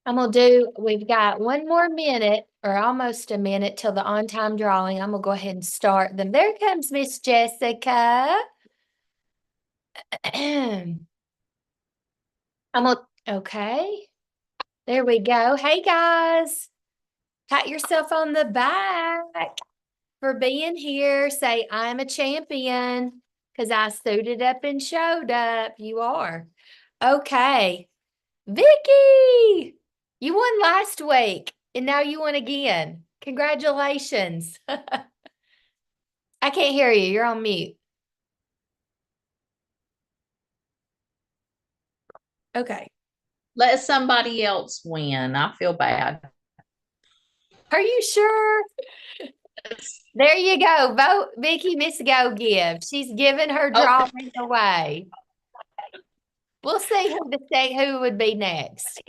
we've got one more minute or almost a minute till the on-time drawing. I'm gonna go ahead and start them. There comes Miss Jessica. Okay, there we go. Hey guys, pat yourself on the back for being here. Say, I'm a champion because I suited up and showed up. You are. Okay. Vicky, you won last week and now you won again. Congratulations. I can't hear you. You're on mute. Okay. Let somebody else win. I feel bad. Are you sure? There you go. Vote Vicky Miss Go Give. She's giving her drawing away. We'll see who would be next.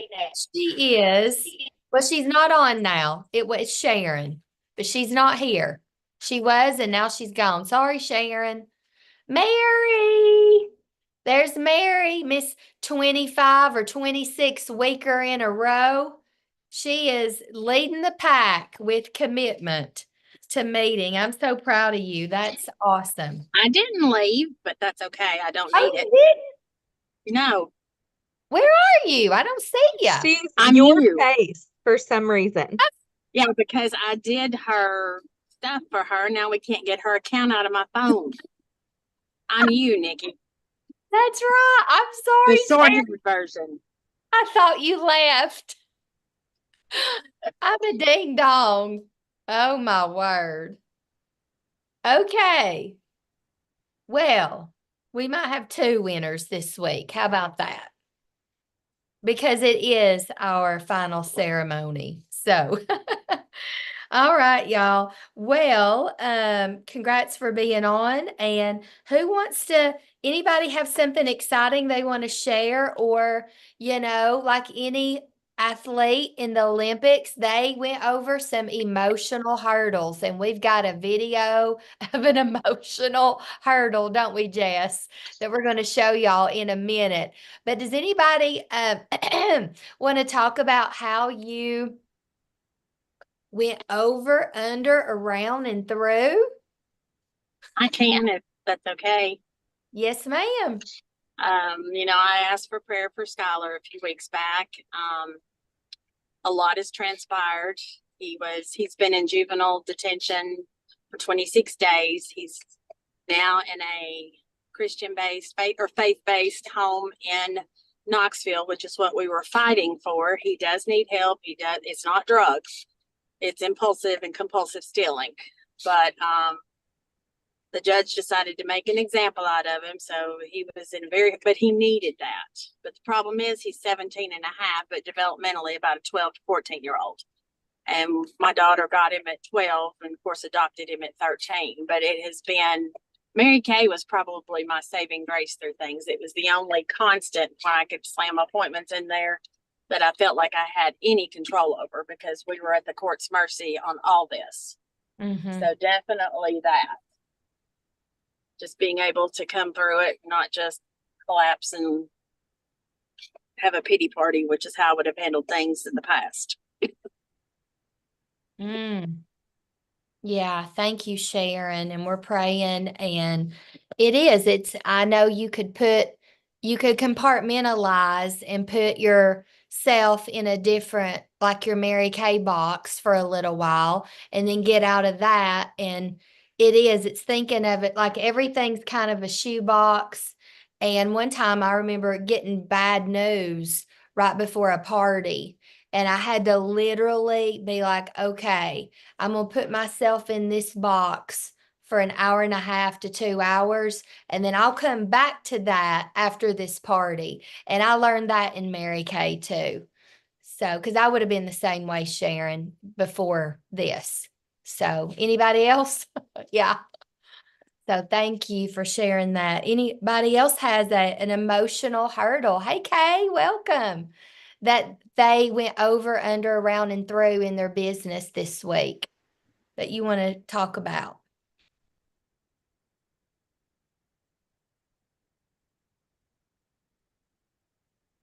She is, well, she's not on now. It was Sharon, but she's not here. She was, and now she's gone. Sorry, Sharon. Mary. There's Mary, Miss 25 or 26 weeker in a row. She is leading the pack with commitment to meeting. I'm so proud of you. That's awesome. I didn't leave, but that's okay. I don't Oh, need you it. didn't? No, Where are you? I don't see you. She's I'm your you. face for some reason. Yeah, because I did her stuff for her. Now we can't get her account out of my phone. I'm you, Nikki. That's right. I'm The sorry, Sharon. sorted version. I thought you left. I'm a ding dong. Oh my word. Okay. Well, we might have two winners this week. How about that? Because it is our final ceremony. So, all right, y'all. Well, congrats for being on. And who wants to, anybody have something exciting they want to share, or, like any athlete in the Olympics, they went over some emotional hurdles, and we've got a video of an emotional hurdle, don't we, Jess, that we're going to show y'all in a minute. But does anybody want to talk about how you went over, under, around, and through? I can if that's okay. Yes, ma'am. I asked for prayer for Skylar a few weeks back. A lot has transpired. He's been in juvenile detention for 26 days. He's now in a Christian-based faith-based home in Knoxville, which is what we were fighting for. He does need help. It's not drugs. It's impulsive and compulsive stealing. But the judge decided to make an example out of him. So he was but he needed that. But the problem is he's 17 and a half, but developmentally about a 12 to 14-year-old. And my daughter got him at 12 and of course adopted him at 13. But it has been, Mary Kay was probably my saving grace through things. It was the only constant where I could slam appointments in there that I felt like I had any control over, because we were at the court's mercy on all this. Mm-hmm. So definitely that. Just being able to come through it, not just collapse and have a pity party, which is how I would have handled things in the past. Yeah, thank you, Sharon. And we're praying. And I know you could compartmentalize and put yourself in a different, like your Mary Kay box for a little while, and then get out of that. And it's thinking of it like everything's kind of a shoebox. And one time I remember getting bad news right before a party. And I had to literally be like, okay, I'm going to put myself in this box for an hour and a half to 2 hours, and then I'll come back to that after this party. And I learned that in Mary Kay too. So, because I would have been the same way, Sharon, before this. So, anybody else? Yeah. So, thank you for sharing that. Anybody else has an emotional hurdle? Hey, Kay, welcome. That they went over, under, around, and through in their business this week that you want to talk about?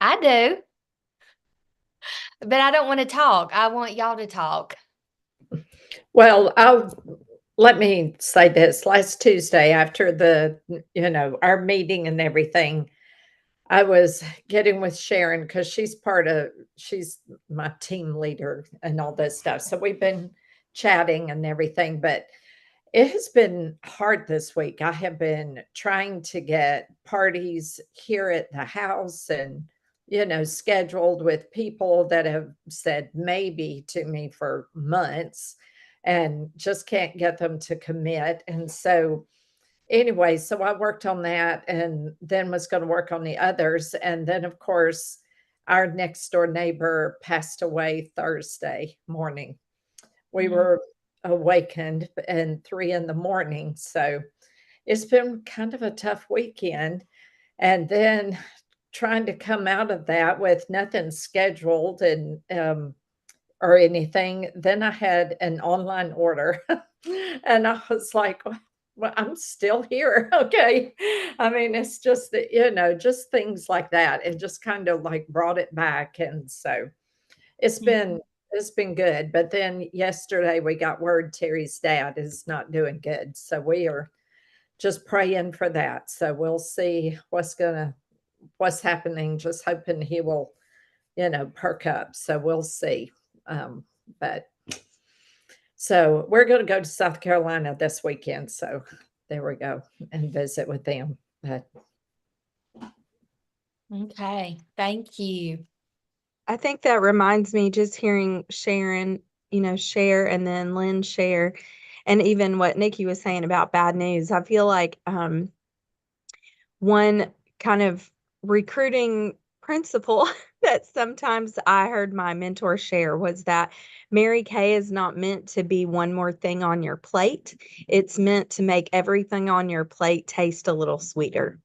I do. but I don't want to talk. I want y'all to talk. Well, let me say this. Last Tuesday, after our meeting and everything, I was getting with Sharon because she's my team leader and all this stuff. So we've been chatting and everything, but it has been hard this week. I have been trying to get parties here at the house and, scheduled with people that have said maybe to me for months and just can't get them to commit. And so, anyway, so I worked on that and then was going to work on the others. And then, of course, our next door neighbor passed away Thursday morning. We were awakened at 3 in the morning. So it's been kind of a tough weekend. And then trying to come out of that with nothing scheduled and or anything. Then I had an online order and I was like, well, I'm still here. Okay. I mean, it's just that, just things like that. It just kind of like brought it back. And so it's been good. But then yesterday we got word Terry's dad is not doing good. So we are just praying for that. So we'll see what's happening. Just hoping he will, perk up. So we'll see. But so we're going to go to South Carolina this weekend. So there we go and visit with them. But Okay. Thank you. I think that reminds me just hearing Sharon, share and then Lynn share, and even what Nikki was saying about bad news. I feel like one kind of recruiting principle that sometimes I heard my mentor share was that Mary Kay is not meant to be one more thing on your plate. It's meant to make everything on your plate taste a little sweeter,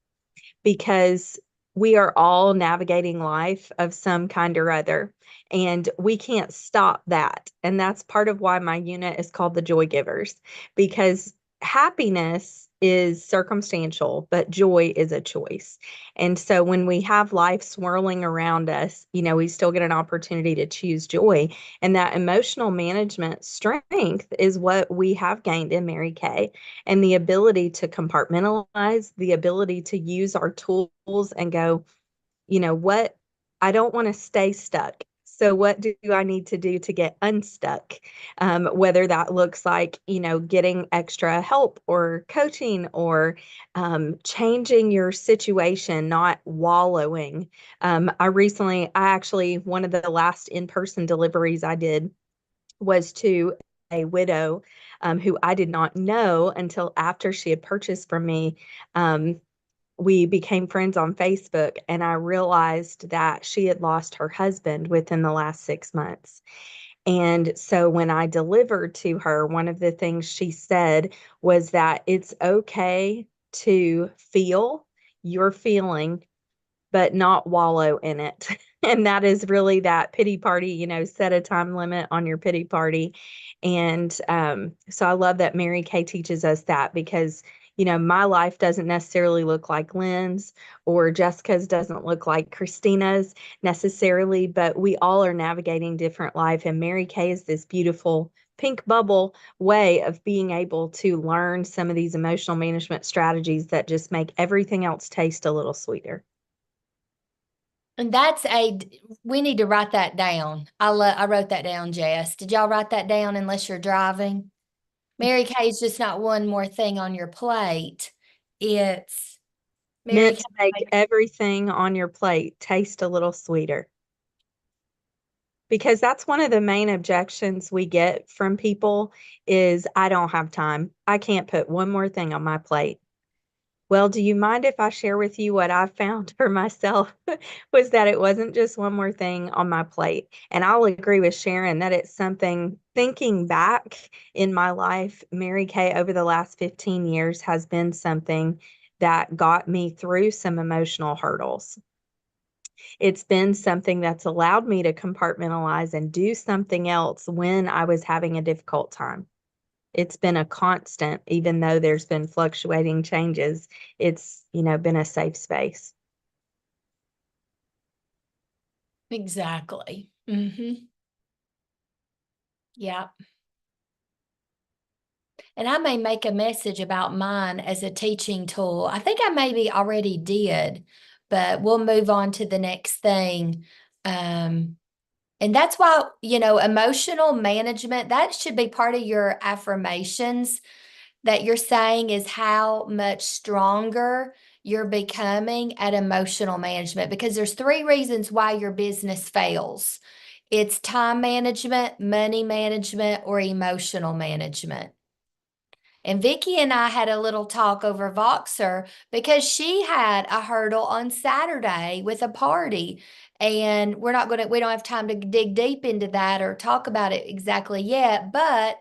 because we are all navigating life of some kind or other, and we can't stop that. And that's part of why my unit is called the Joy Givers, because happiness is circumstantial, but joy is a choice. And so when we have life swirling around us, we still get an opportunity to choose joy. And that emotional management strength is what we have gained in Mary Kay, and the ability to compartmentalize, the ability to use our tools and go, what, I don't want to stay stuck. So what do I need to do to get unstuck? Whether that looks like, getting extra help or coaching or changing your situation, not wallowing. I actually, one of the last in-person deliveries I did was to a widow who I did not know until after she had purchased from me. We became friends on Facebook, and I realized that she had lost her husband within the last 6 months. And so when I delivered to her, one of the things she said was that it's okay to feel your feeling, but not wallow in it. And that is really that pity party, set a time limit on your pity party. And so I love that Mary Kay teaches us that, because my life doesn't necessarily look like Lynn's, or Jessica's doesn't look like Christina's necessarily, but we all are navigating different life. And Mary Kay is this beautiful pink bubble way of being able to learn some of these emotional management strategies that just make everything else taste a little sweeter. And we need to write that down. I wrote that down, Jess. Did y'all write that down unless you're driving? Mary Kay is just not one more thing on your plate. It's Mary Meant to make everything on your plate taste a little sweeter. Because that's one of the main objections we get from people is, I don't have time. I can't put one more thing on my plate. Well, do you mind if I share with you what I found for myself was that it wasn't just one more thing on my plate. And I'll agree with Sharon that it's something, thinking back in my life, Mary Kay over the last 15 years has been something that got me through some emotional hurdles. It's been something that's allowed me to compartmentalize and do something else when I was having a difficult time. It's been a constant, even though there's been fluctuating changes. It's, been a safe space. Exactly. Yeah. And I may make a message about mine as a teaching tool. I think I maybe already did, but we'll move on to the next thing. And that's why, emotional management, that should be part of your affirmations that you're saying is how much stronger you're becoming at emotional management, because there's 3 reasons why your business fails. It's time management, money management, or emotional management. And Vicky and I had a little talk over Voxer because she had a hurdle on Saturday with a party. And we don't have time to dig deep into that or talk about it exactly yet, but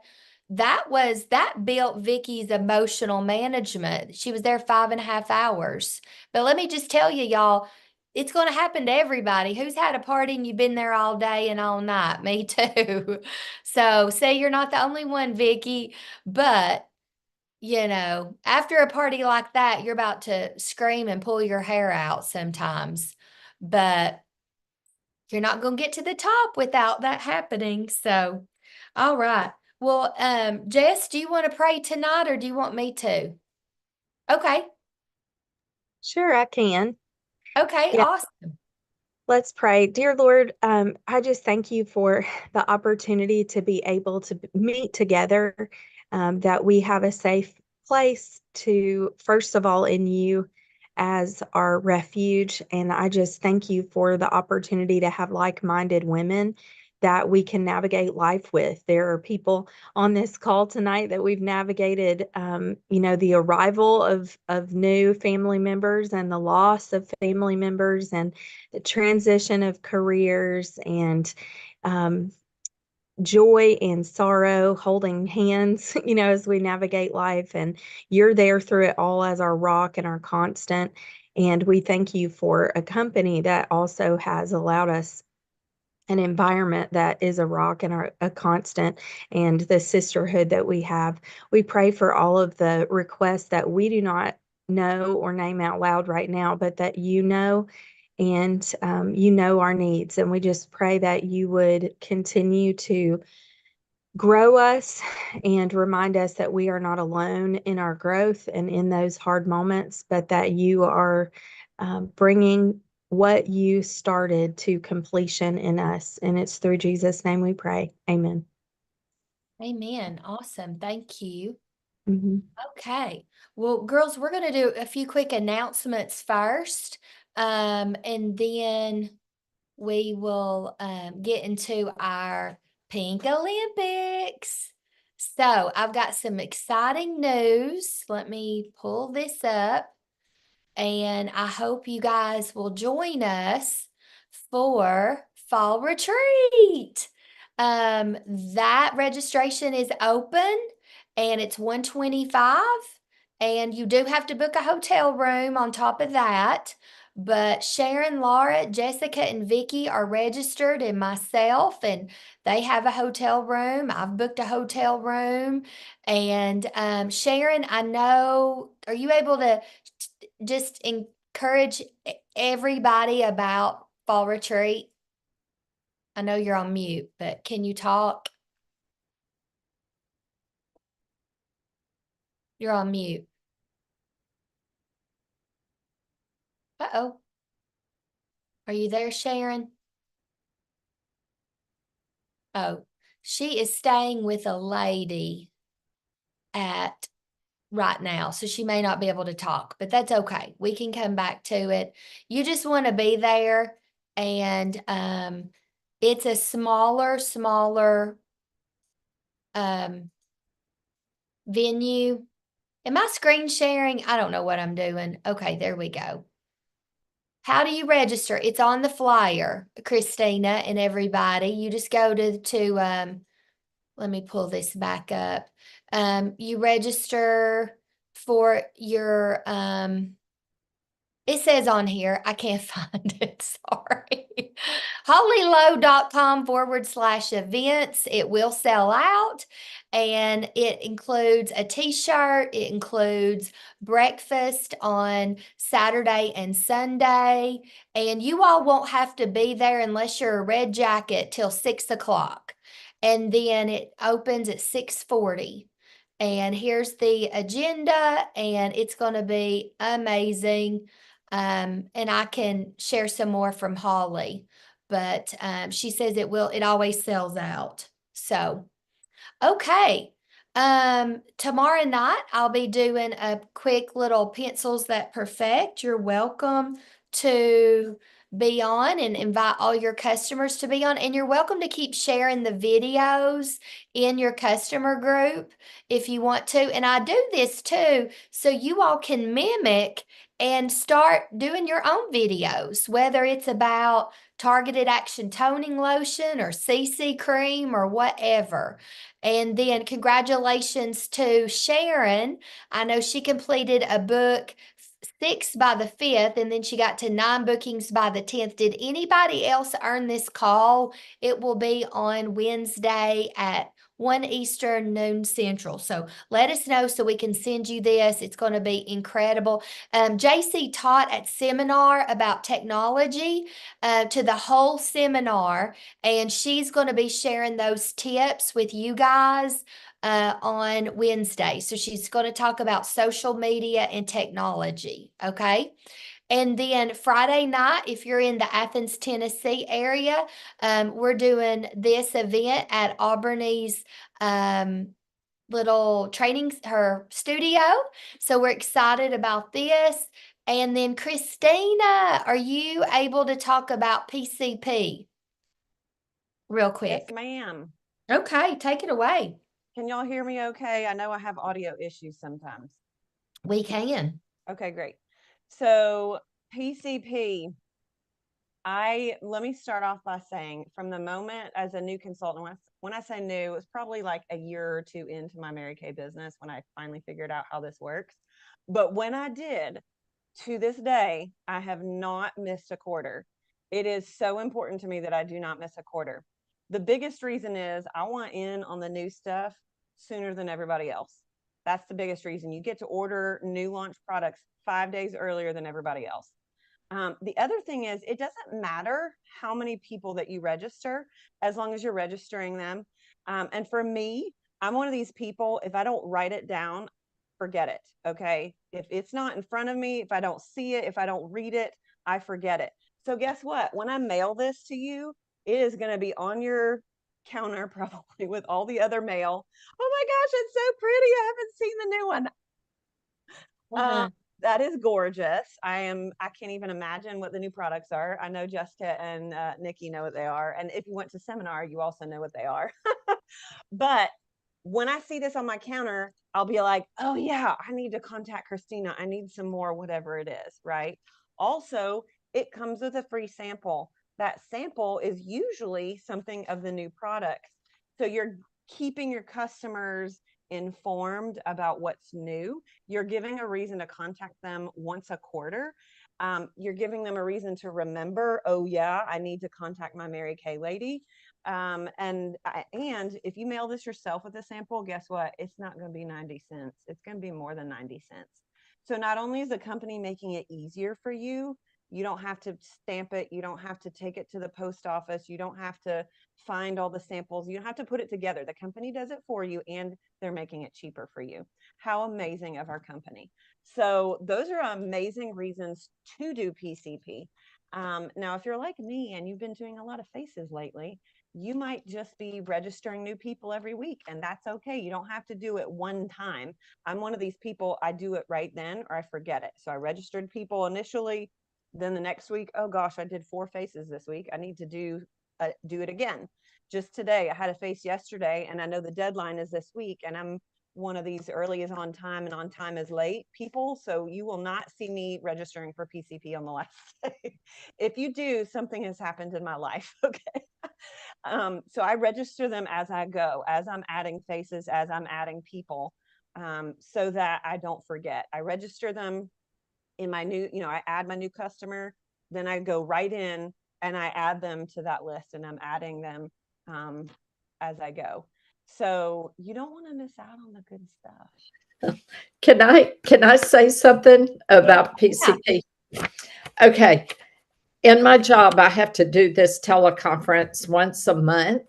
that built Vicky's emotional management. She was there 5.5 hours. But let me just tell you, y'all, it's going to happen to everybody. Who's had a party and you've been there all day and all night? Me too. So say you're not the only one, Vicky, but after a party like that, you're about to scream and pull your hair out sometimes, but you're not going to get to the top without that happening. So, all right. Well, Jess, do you want to pray tonight or do you want me to? Okay. Sure, I can. Okay. Yeah. Awesome. Let's pray. Dear Lord, I just thank you for the opportunity to be able to meet together, that we have a safe place to, first of all, in you as our refuge. And I just thank you for the opportunity to have like-minded women that we can navigate life with. There are people on this call tonight that we've navigated, the arrival of new family members and the loss of family members and the transition of careers and joy and sorrow, holding hands, as we navigate life. And you're there through it all as our rock and our constant. And we thank you for a company that also has allowed us an environment that is a rock and a constant, and the sisterhood that we have. We pray for all of the requests that we do not know or name out loud right now, but that and our needs. And we just pray that you would continue to grow us and remind us that we are not alone in our growth and in those hard moments, but that you are bringing what you started to completion in us. And it's through Jesus' name we pray. Amen. Amen. Awesome. Thank you. Mhm. Okay. Well, girls, we're going to do a few quick announcements first. And then we will get into our Pink Olympics. So I've got some exciting news. Let me pull this up. And I hope you guys will join us for fall retreat. That registration is open and it's $125, and you do have to book a hotel room on top of that. But Sharon, Laura, Jessica, and Vicky are registered, and myself, and they have a hotel room. I've booked a hotel room. And Sharon, I know, are you able to just encourage everybody about fall retreat? I know you're on mute, but can you talk? You're on mute. Uh-oh. Are you there, Sharon? Oh, she is staying with a lady at right now, so she may not be able to talk, but that's okay. We can come back to it. You just want to be there, and it's a smaller venue. Am I screen sharing? I don't know what I'm doing. Okay, there we go. How do you register? It's on the flyer, Christina and everybody. You just go to let me pull this back up. You register for your it says on here, I can't find it, sorry. hollylow.com/events. It will sell out, and it includes a t-shirt. It includes breakfast on Saturday and Sunday, and you all won't have to be there unless you're a red jacket till 6 o'clock. And then it opens at 6:40. And here's the agenda, and it's going to be amazing. And I can share some more from Holly, but she says it always sells out. So, okay. Tomorrow night I'll be doing a quick little Pencils That Perfect. You're welcome to be on and invite all your customers to be on. And you're welcome to keep sharing the videos in your customer group if you want to. And I do this too, so you all can mimic and start doing your own videos, whether it's about targeted action toning lotion or CC cream or whatever. And then congratulations to Sharon. I know she completed a book 6 by the 5th, and then she got to 9 bookings by the 10th. Did anybody else earn this call? It will be on Wednesday at 1 Eastern, noon Central. So let us know so we can send you this. It's going to be incredible. JC taught at seminar about technology to the whole seminar, and she's going to be sharing those tips with you guys on Wednesday. So she's going to talk about social media and technology. Okay. And then Friday night, if you're in the Athens, Tennessee area, we're doing this event at Aubrey's little training, her studio. So we're excited about this. And then Christina, are you able to talk about PCP real Yes, quick? ma'am. Okay, take it away. Can y'all hear me okay? I know I have audio issues sometimes. We can. Okay, great. So PCP, let me start off by saying from the moment as a new consultant, when I say new, it was probably like a year or two into my Mary Kay business when I finally figured out how this works. But when I did, to this day, I have not missed a quarter. It is so important to me that I do not miss a quarter. The biggest reason is I want in on the new stuff sooner than everybody else. That's the biggest reason. You get to order new launch products 5 days earlier than everybody else. The other thing is it doesn't matter how many people that you register, as long as you're registering them. And for me, I'm one of these people, if I don't write it down, forget it. Okay. If it's not in front of me, if I don't see it, if I don't read it, I forget it. So guess what? When I mail this to you, it is going to be on your counter probably with all the other mail. Oh my gosh, it's so pretty. I haven't seen the new one. That is gorgeous. I can't even imagine what the new products are. I know Jessica and Nikki know what they are. And if you went to seminar, you also know what they are. But when I see this on my counter, I'll be like, oh yeah, I need to contact Christina. I need some more, whatever it is, right? Also, it comes with a free sample. That sample is usually something of the new products. So you're keeping your customers informed about what's new. You're giving a reason to contact them once a quarter. You're giving them a reason to remember, oh yeah, I need to contact my Mary Kay lady. And if you mail this yourself with a sample, guess what? It's not going to be 90 cents. It's going to be more than 90 cents. So not only is the company making it easier for you, you don't have to stamp it. You don't have to take it to the post office. You don't have to find all the samples. You don't have to put it together. The company does it for you, and they're making it cheaper for you. How amazing of our company. So those are amazing reasons to do PCP. Now, if you're like me and you've been doing a lot of faces lately, you might just be registering new people every week, and that's okay. You don't have to do it one time. I'm one of these people, I do it right then or I forget it. So I registered people initially, then the next week, oh gosh, I did 4 faces this week. I need to do it again. Just today, I had a face yesterday, and I know the deadline is this week, and I'm one of these early is on time and on time is late people. So you will not see me registering for PCP on the last day. If you do, something has happened in my life. Okay. So I register them as I go, as I'm adding faces, as I'm adding people, so that I don't forget. I register them in my new, I add my new customer, then I go right in and I add them to that list, and I'm adding them as I go. So you don't want to miss out on the good stuff. Can I say something about PCP? Okay. In my job, I have to do this teleconference once a month.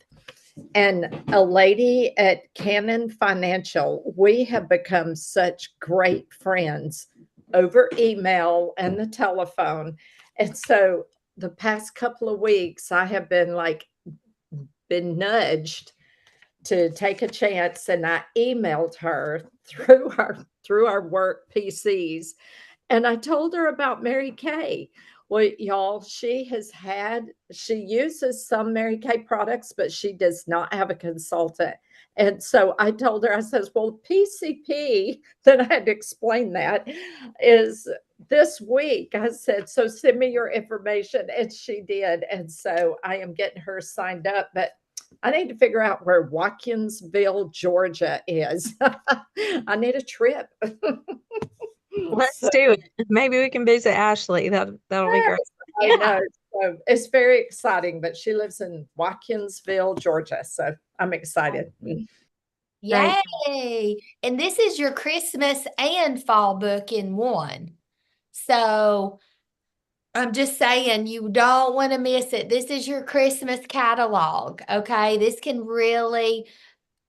And a lady at Cannon Financial, we have become such great friends over email and the telephone. And so the past couple of weeks, I have been nudged to take a chance, and I emailed her through our work PCs, and I told her about Mary Kay. Well, y'all, she uses some Mary Kay products, but she does not have a consultant. And so I told her, I says, well, PCP, then I had to explain that, is this week. I said, so send me your information. And she did. And so I am getting her signed up. But I need to figure out where Watkinsville, Georgia is. I need a trip. Let's So, do it. Maybe we can visit Ashley. That'll be great. I Yeah. know. So it's very exciting, but she lives in Watkinsville, Georgia. So I'm excited. Yay. And this is your Christmas and fall book in one. So I'm just saying, you don't want to miss it. This is your Christmas catalog. Okay. This can really,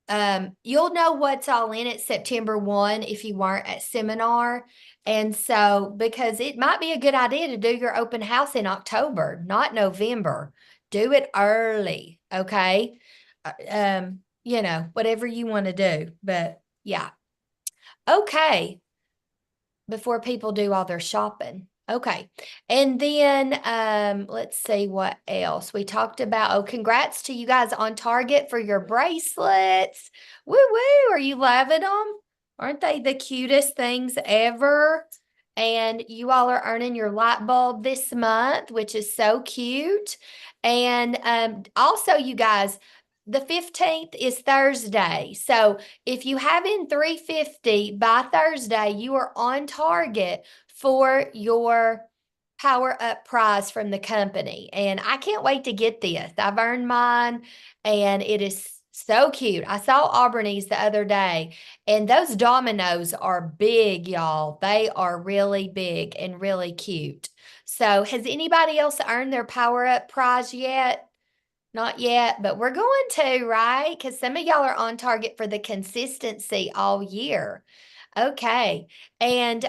you'll know what's all in it September 1 if you weren't at seminar. And so, because it might be a good idea to do your open house in October, not November. Do it early. Okay. Whatever you want to do. But yeah. Okay. Before people do all their shopping. Okay. And then let's see what else. We talked about, congrats to you guys on Target for your bracelets. Woo woo. Are you loving them? Aren't they the cutest things ever? And you all are earning your light bulb this month, which is so cute. And also, you guys, the 15th is Thursday. So if you have in 350 by Thursday, you are on target for your Power Up prize from the company. And I can't wait to get this. I've earned mine and it is so cute. I saw Auburnie's the other day, and those dominoes are big, y'all. They are really big and really cute. So has anybody else earned their Power Up prize yet? Not yet, but we're going to, right? Because some of y'all are on target for the consistency all year. Okay. And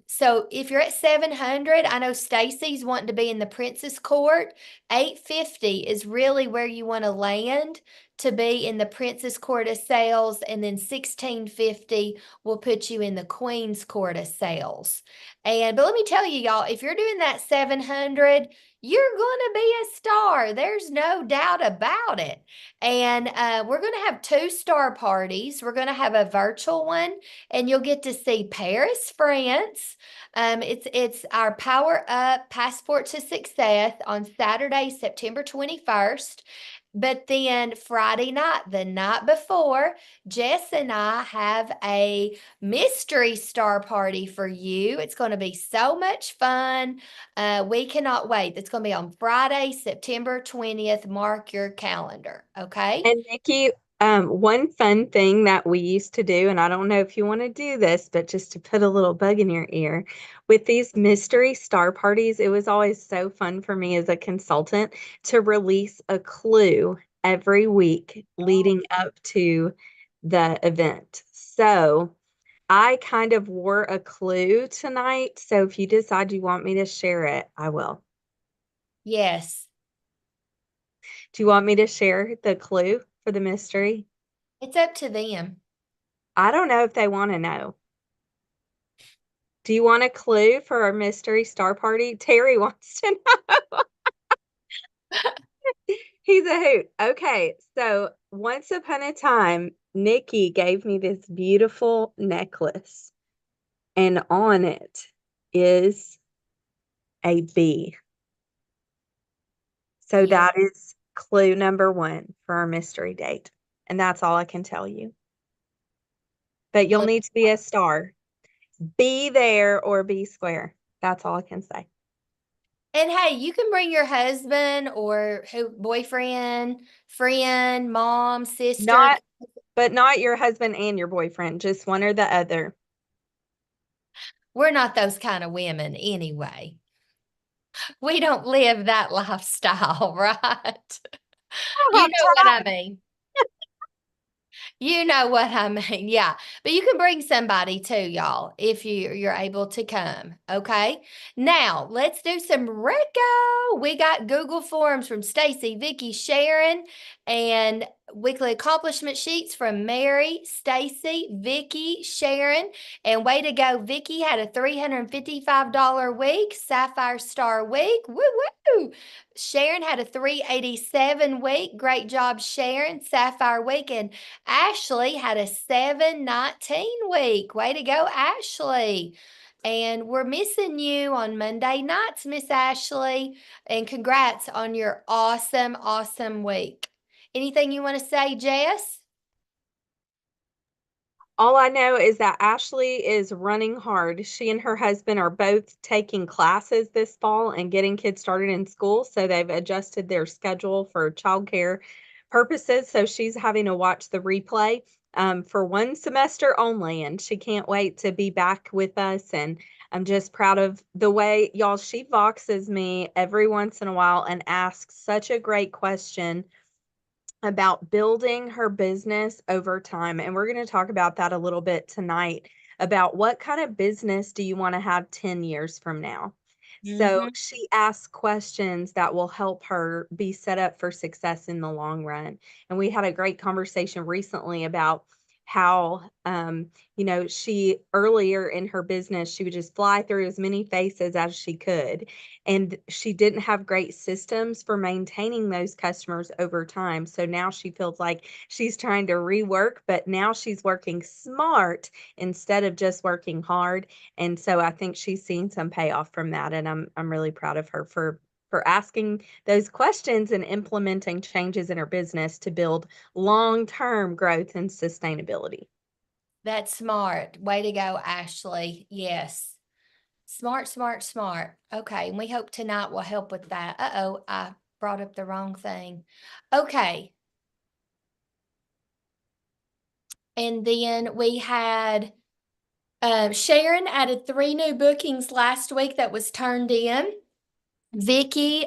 so if you're at 700, I know Stacy's wanting to be in the Princess Court. 850 is really where you want to land to be in the Princess Court of Sales, and then 1650 will put you in the Queen's Court of Sales. But let me tell you, y'all, if you're doing that 700, you're going to be a star. There's no doubt about it. And we're going to have 2 star parties. We're going to have a virtual one, and you'll get to see Paris, France. It's our Power Up Passport to Success on Saturday, September 21st. But then Friday night, the night before, Jess and I have a mystery star party for you. It's going to be so much fun. We cannot wait. It's going to be on Friday, September 20th. Mark your calendar. Okay. And Nikki, one fun thing that we used to do, and I don't know if you want to do this, but just to put a little bug in your ear, with these mystery star parties, it was always so fun for me as a consultant to release a clue every week leading up to the event. So I kind of wore a clue tonight. So if you decide you want me to share it, I will. Yes. Do you want me to share the clue for the mystery? It's up to them. I don't know if they want to know. Do you want a clue for our mystery star party? Terry wants to know. He's a hoot. Okay, so once upon a time, Nikki gave me this beautiful necklace, and on it is a bee. So Yeah. that is clue number 1 for our mystery date. And that's all I can tell you. But you'll need to be a star. Be there or be square. That's all I can say. And hey, you can bring your husband or who boyfriend, friend, mom, sister. Not, but not your husband and your boyfriend, just one or the other. We're not those kind of women anyway. We don't live that lifestyle, right? You I'm know what I tired. mean. You know what I mean. Yeah. But you can bring somebody too, y'all, if you're able to come. Okay. Now let's do some Rico. We got Google Forms from Stacy, Vicky, Sharon, and weekly accomplishment sheets from Mary, Stacy, Vicky, Sharon. And way to go, Vicky had a $355 week, Sapphire Star week. Woo woo. Sharon had a 387 week. Great job, Sharon. Sapphire week. And Ashley had a 719 week. Way to go, Ashley. And we're missing you on Monday nights, Miss Ashley. And congrats on your awesome, awesome week. Anything you want to say, Jess? All I know is that Ashley is running hard. She and her husband are both taking classes this fall and getting kids started in school. So they've adjusted their schedule for childcare purposes. So she's having to watch the replay for one semester only. And she can't wait to be back with us. And I'm just proud of the way, y'all, she voxes me every once in a while and asks such a great question about building her business over time. And we're going to talk about that a little bit tonight about what kind of business do you want to have 10 years from now? So Mhm. she asks questions that will help her be set up for success in the long run. And we had a great conversation recently about how, she earlier in her business, she would just fly through as many faces as she could. And she didn't have great systems for maintaining those customers over time. So now she feels like she's trying to rework, but now she's working smart instead of just working hard. And so I think she's seen some payoff from that. And I'm really proud of her for asking those questions and implementing changes in her business to build long-term growth and sustainability. That's smart. Way to go, Ashley. Yes. Smart, smart, smart. Okay. And we hope tonight will help with that. Uh-oh, I brought up the wrong thing. Okay. And then we had Sharon added 3 new bookings last week that was turned in. Stacy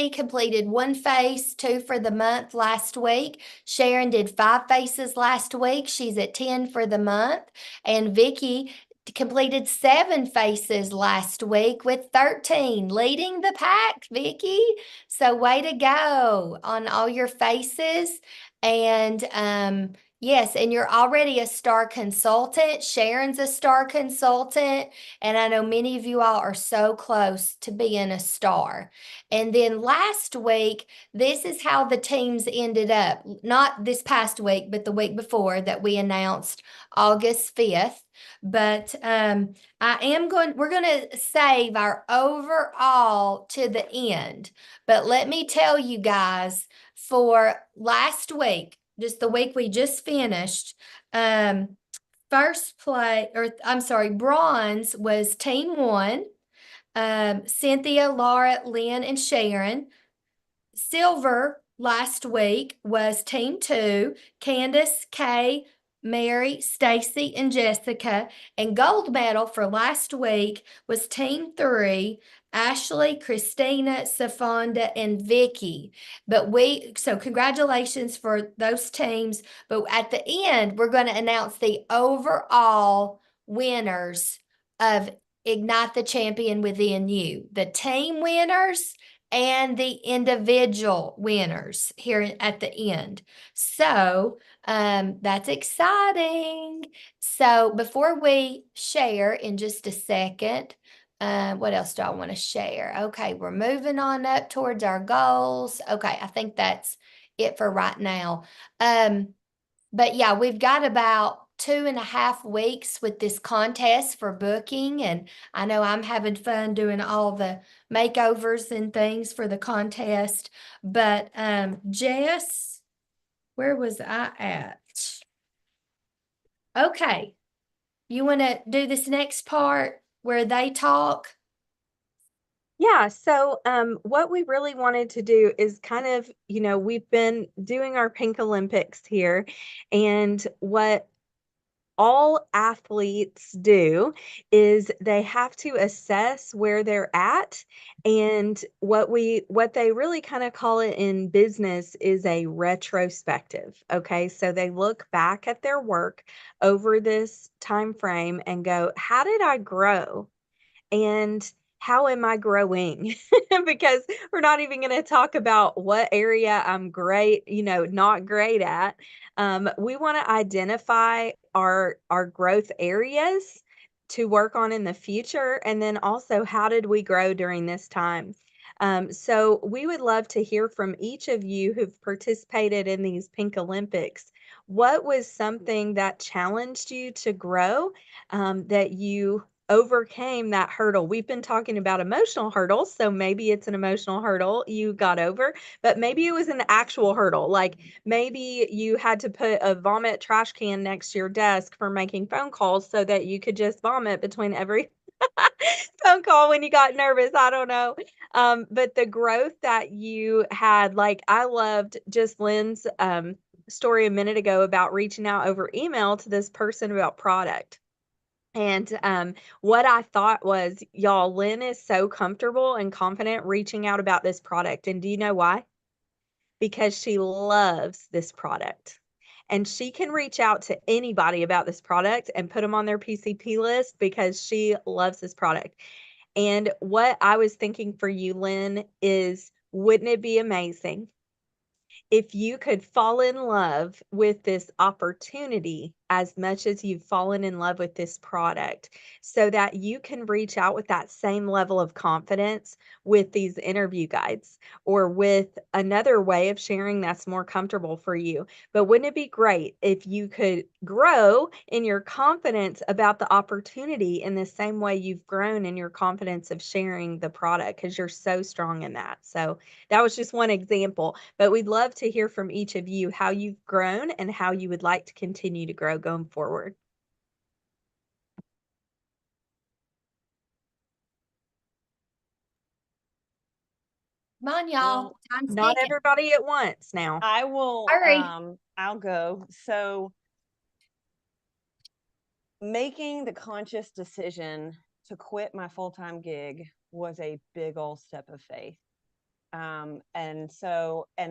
completed 1 face, 2 for the month last week. Sharon did 5 faces last week. She's at 10 for the month. And Vicky completed 7 faces last week with 13, leading the pack, Vicky. So way to go on all your faces. And yes, and you're already a star consultant. Sharon's a star consultant. And I know many of you all are so close to being a star. And then last week, this is how the teams ended up. Not this past week, but the week before that we announced August 5th. But we're going to save our overall to the end. But let me tell you guys, for last week, just the week we just finished, first place, or I'm sorry, bronze was team 1, Cynthia, Laura, Lynn, and Sharon. Silver last week was team 2, Candace, Kay, Mary, Stacy, and Jessica. And gold medal for last week was team 3, Ashley, Christina, Safonda, and Vicky. So congratulations for those teams. But at the end, we're going to announce the overall winners of Ignite the Champion Within You. The team winners and the individual winners here at the end. So that's exciting. So before we share in just a second, what else do I want to share? Okay, we're moving on up towards our goals. Okay, I think that's it for right now. But yeah, we've got about 2.5 weeks with this contest for booking. And I know I'm having fun doing all the makeovers and things for the contest. But Jess, where was I at? Okay. You want to do this next part where they talk? Yeah, so what we really wanted to do is kind of, we've been doing our Pink Olympics here, and what all athletes do is they have to assess where they're at, and what they really kind of call it in business is a retrospective. Okay, so they look back at their work over this time frame and go, how did I grow? And how am I growing? Because we're not even going to talk about what area I'm great, not great at. We want to identify our growth areas to work on in the future, and then also how did we grow during this time. So we would love to hear from each of you who've participated in these Pink Olympics. What was something that challenged you to grow, that you overcame that hurdle? We've been talking about emotional hurdles, so maybe it's an emotional hurdle you got over, but maybe it was an actual hurdle. Like maybe you had to put a vomit trash can next to your desk for making phone calls so that you could just vomit between every phone call when you got nervous. I don't know. But the growth that you had, like I loved just Lynn's story a minute ago about reaching out over email to this person about product. And what I thought was, y'all, Lynn is so comfortable and confident reaching out about this product. And do you know why? Because she loves this product. And she can reach out to anybody about this product and put them on their PCP list because she loves this product. And what I was thinking for you, Lynn, is wouldn't it be amazing if you could fall in love with this opportunity as much as you've fallen in love with this product, so that you can reach out with that same level of confidence with these interview guides or with another way of sharing that's more comfortable for you? But wouldn't it be great if you could grow in your confidence about the opportunity in the same way you've grown in your confidence of sharing the product, because you're so strong in that? So that was just one example, but we'd love to hear from each of you how you've grown and how you would like to continue to grow going forward. Come on, y'all. Well, Time's Not ticking. everybody at once now. I will, Hurry. I'll go. So making the conscious decision to quit my full-time gig was a big old step of faith. And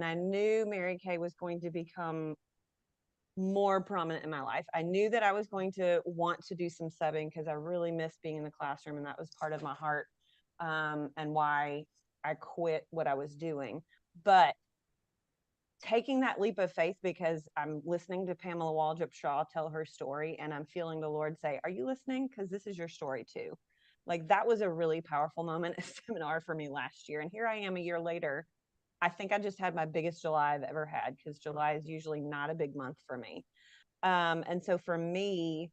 I knew Mary Kay was going to become more prominent in my life. I knew that I was going to want to do some subbing because I really missed being in the classroom, and that was part of my heart, and why I quit what I was doing. But taking that leap of faith, because I'm listening to Pamela Waldrop Shaw tell her story, and I'm feeling the Lord say, are you listening? Because this is your story too. Like, that was a really powerful moment at seminar for me last year. And here I am a year later. I think I just had my biggest July I've ever had, because July is usually not a big month for me. And so for me,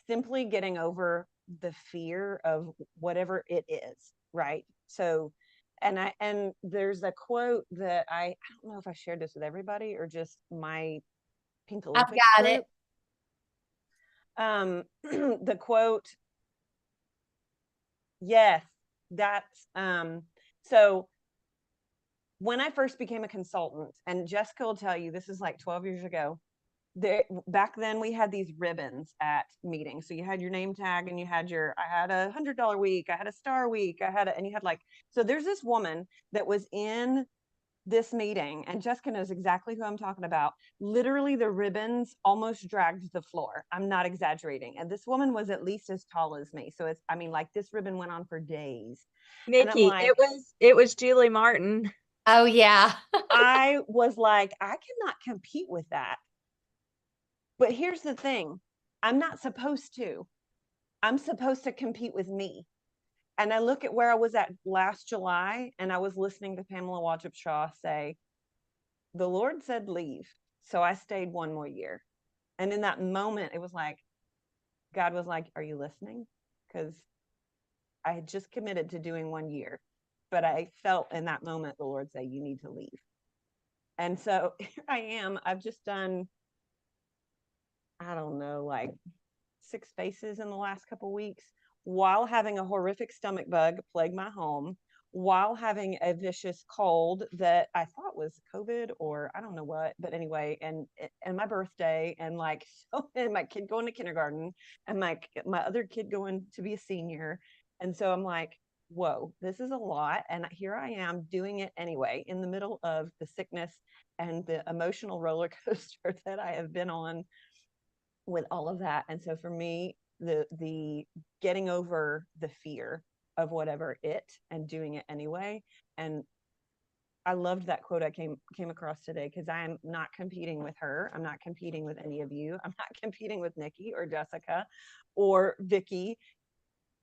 simply getting over the fear of whatever it is, right? So, and there's a quote that I don't know if I shared this with everybody or just my Pink I've Olympics got group. it. The quote, yes, that's so when I first became a consultant, and Jessica will tell you this is like 12 years ago, back then we had these ribbons at meetings. So you had your name tag, and you had I had a $100 week, I had a star week, and you had so there's this woman that was in this meeting, and Jessica knows exactly who I'm talking about. Literally, the ribbons almost dragged the floor. I'm not exaggerating. And this woman was at least as tall as me. So this ribbon went on for days. And I'm Nikki, like, it was Julie Martin. Oh, yeah. I was like, I cannot compete with that. But here's the thing, I'm not supposed to. I'm supposed to compete with me. And I look at where I was at last July, and I was listening to Pamela Waldrop Shaw say, the Lord said leave. So I stayed one more year. And in that moment, it was like, God was like, are you listening? Because I had just committed to doing 1 year. But I felt in that moment, the Lord say, you need to leave. And so here I am. I've just done, I don't know, like 6 spaces in the last couple of weeks. while having a horrific stomach bug plague my home, while having a vicious cold that I thought was COVID or I don't know what, but anyway, and my birthday, and like, so, and my kid going to kindergarten, and my other kid going to be a senior. And so I'm like, whoa, this is a lot. And here I am doing it anyway, in the middle of the sickness and the emotional roller coaster that I have been on with all of that. And so for me, the getting over the fear of whatever it and doing it anyway. And I loved that quote I came across today, because I am not competing with her. I'm not competing with any of you. I'm not competing with Nikki or Jessica or Vicky.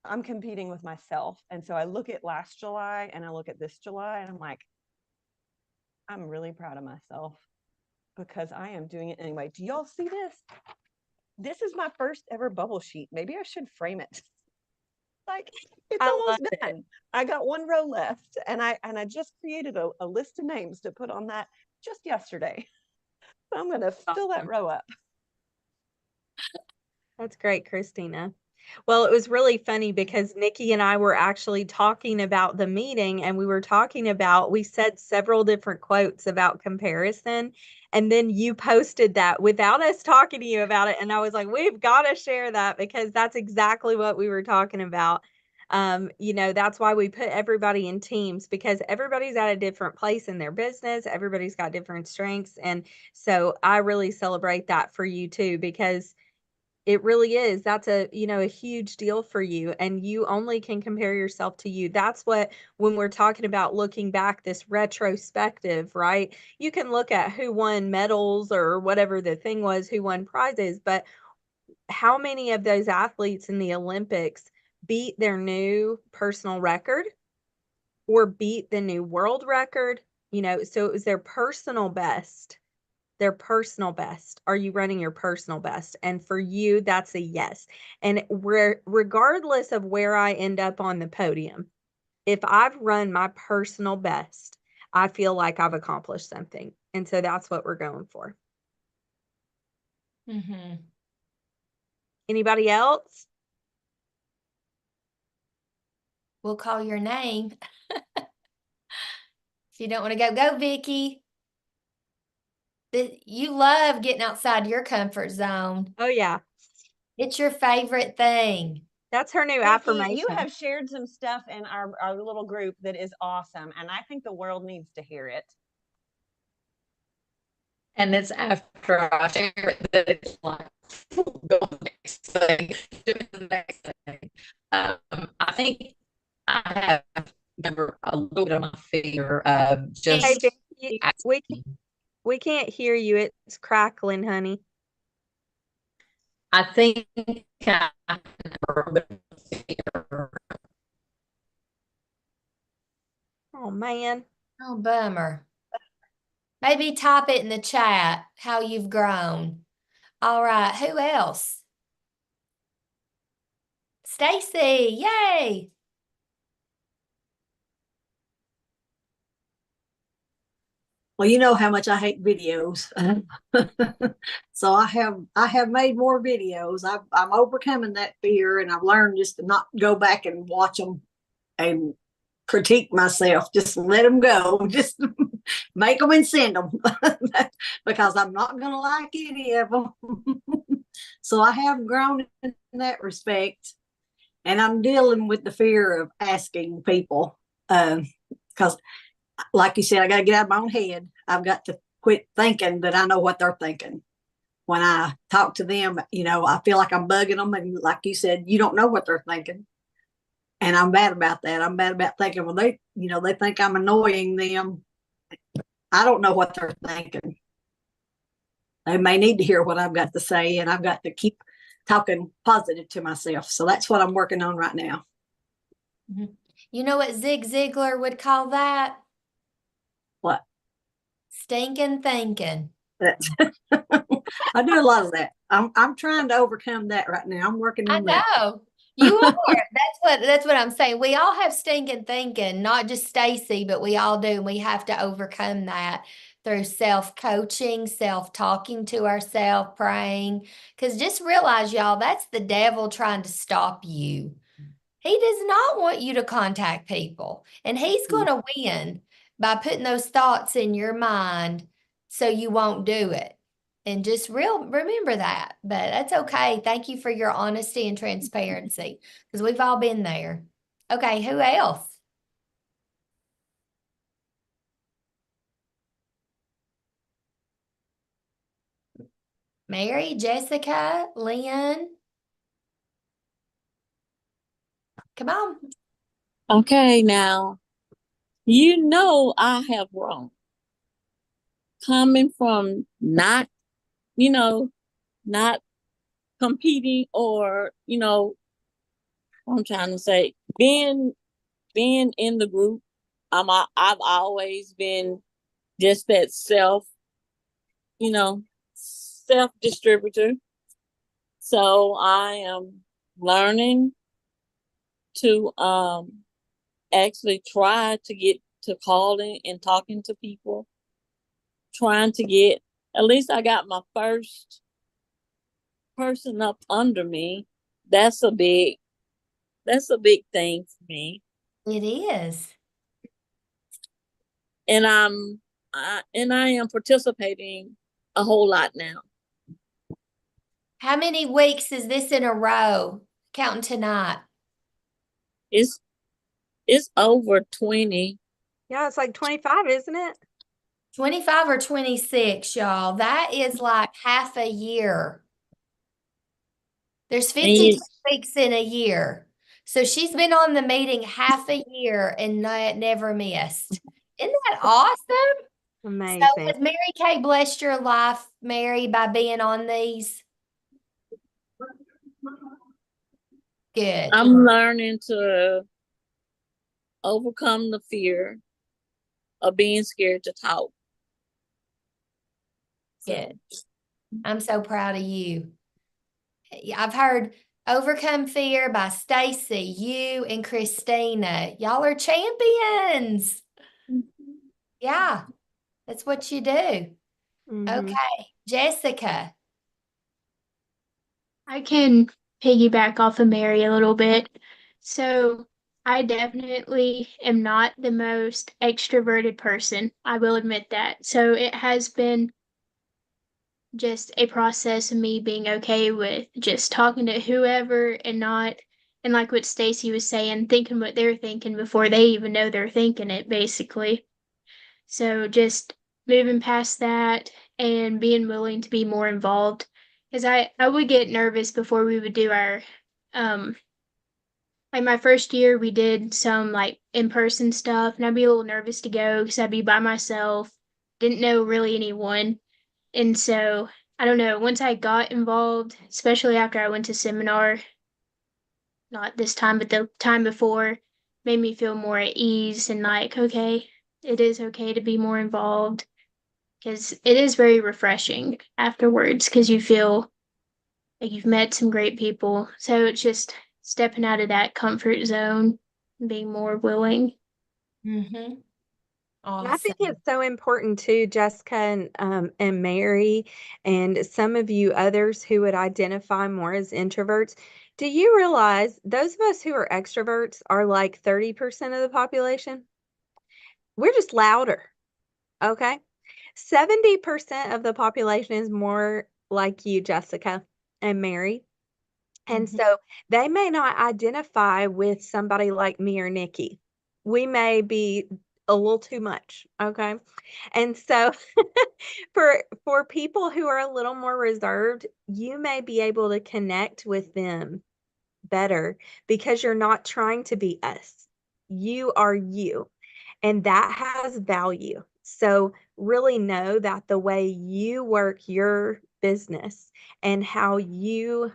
I'm competing with myself. And so I look at last July and I look at this July and I'm like, I'm really proud of myself because I am doing it anyway. Do y'all see this? This is my first ever bubble sheet. Maybe I should frame it. Like, it's I almost love done. I got one row left, and I just created a list of names to put on that just yesterday. So I'm going to fill that row up. That's great, Christina. Well, it was really funny because Nikki and I were actually talking about the meeting, and we were talking about, we said several different quotes about comparison, and then you posted that without us talking to you about it. And I was like, we've got to share that because that's exactly what we were talking about. You know, that's why we put everybody in teams, because everybody's at a different place in their business. Everybody's got different strengths. And so I really celebrate that for you too, because it really is. That's a, you know, a huge deal for you, and you only can compare yourself to you. That's what, when we're talking about looking back, this retrospective, right? You can look at who won medals or whatever the thing was, who won prizes, but how many of those athletes in the Olympics beat their new personal record or beat the new world record? You know, so it was their personal best. Their personal best. Are you running your personal best? And for you, that's a yes. And regardless of where I end up on the podium, if I've run my personal best, I feel like I've accomplished something. And so that's what we're going for. Mm-hmm. Anybody else? We'll call your name. If you don't want to go, Vicky. You love getting outside your comfort zone. Oh, yeah. It's your favorite thing. That's her new Vicky, affirmation. you have shared some stuff in our little group that is awesome, and I think the world needs to hear it. And it's after I share it that it's like, go to the next thing, do the next thing. I think I have remember a little bit of my fear of just. Hey, Vicky, we can't hear you. It's crackling, honey. I think I have a bit of fear. Oh, man. Oh, bummer. Maybe type it in the chat how you've grown. All right, who else? Stacy, yay! Well, you know how much I hate videos. So I have made more videos. I'm overcoming that fear, and I've learned just to not go back and watch them and critique myself. Just let them go. Just make them and send them because I'm not going to like any of them. So I have grown in that respect, and I'm dealing with the fear of asking people because like you said, I got to get out of my own head. I've got to quit thinking that I know what they're thinking. When I talk to them, you know, I feel like I'm bugging them. And like you said, you don't know what they're thinking. And I'm bad about that. I'm bad about thinking, well, they think I'm annoying them. I don't know what they're thinking. They may need to hear what I've got to say, and I've got to keep talking positive to myself. So that's what I'm working on right now. You know what Zig Ziglar would call that? What? Stinking thinking. That's I do a lot of that. I'm trying to overcome that right now. I'm working I on that. know. You are. That's what I'm saying. We all have stinking thinking, not just Stacy, but we all do. And we have to overcome that through self-coaching, self-talking to ourselves, praying. Because just realize, y'all, that's the devil trying to stop you. He does not want you to contact people, and he's Mm. going to win by putting those thoughts in your mind so you won't do it. And just remember that. But that's okay. Thank you for your honesty and transparency because we've all been there. Okay, who else? Mary, Jessica, Lynn. Come on. Okay, now, you know I have grown. Coming from not, not competing or, I'm trying to say, being in the group, I've always been just that self distributor. So I am learning to actually try to get to calling and talking to people, trying to get, at least I got my first person up under me. That's a big thing for me. It is. And I am participating a whole lot now. How many weeks is this in a row? Counting tonight. It's over 20. Yeah, it's like 25, isn't it? 25 or 26, y'all. That is like half a year. There's And 52 weeks in a year. So she's been on the meeting half a year and never missed. Isn't that awesome? So Amazing. has Mary Kay blessed your life, Mary, by being on these? Good. I'm learning to overcome the fear of being scared to talk. Good. I'm so proud of you. I've heard Overcome Fear by Stacy, you and Christina. Y'all are champions. Yeah, that's what you do. Mhm. Okay, Jessica. I can piggyback off of Mary a little bit. So I definitely am not the most extroverted person. I will admit that. So it has been just a process of me being okay with just talking to whoever and not, and like what Stacy was saying, thinking what they're thinking before they even know they're thinking it, basically. So just moving past that and being willing to be more involved. Because I would get nervous before we would do our like my first year we did some like in-person stuff and I'd be a little nervous to go because I'd be by myself, didn't know really anyone. And so I don't know, once I got involved, especially after I went to seminar, not this time, but the time before, made me feel more at ease and like, okay, it is okay to be more involved because it is very refreshing afterwards because you feel like you've met some great people. So it's just stepping out of that comfort zone and being more willing. Mm-hmm. And I think Awesome. it's so important too, Jessica and Mary, and some of you others who would identify more as introverts. Do you realize those of us who are extroverts are like 30% of the population? We're just louder, okay? 70% of the population is more like you, Jessica and Mary. And Mhm. so they may not identify with somebody like me or Nikki. We may be a little too much, okay? And so for people who are a little more reserved, you may be able to connect with them better because you're not trying to be us. You are you, and that has value. So really know that the way you work your business and how you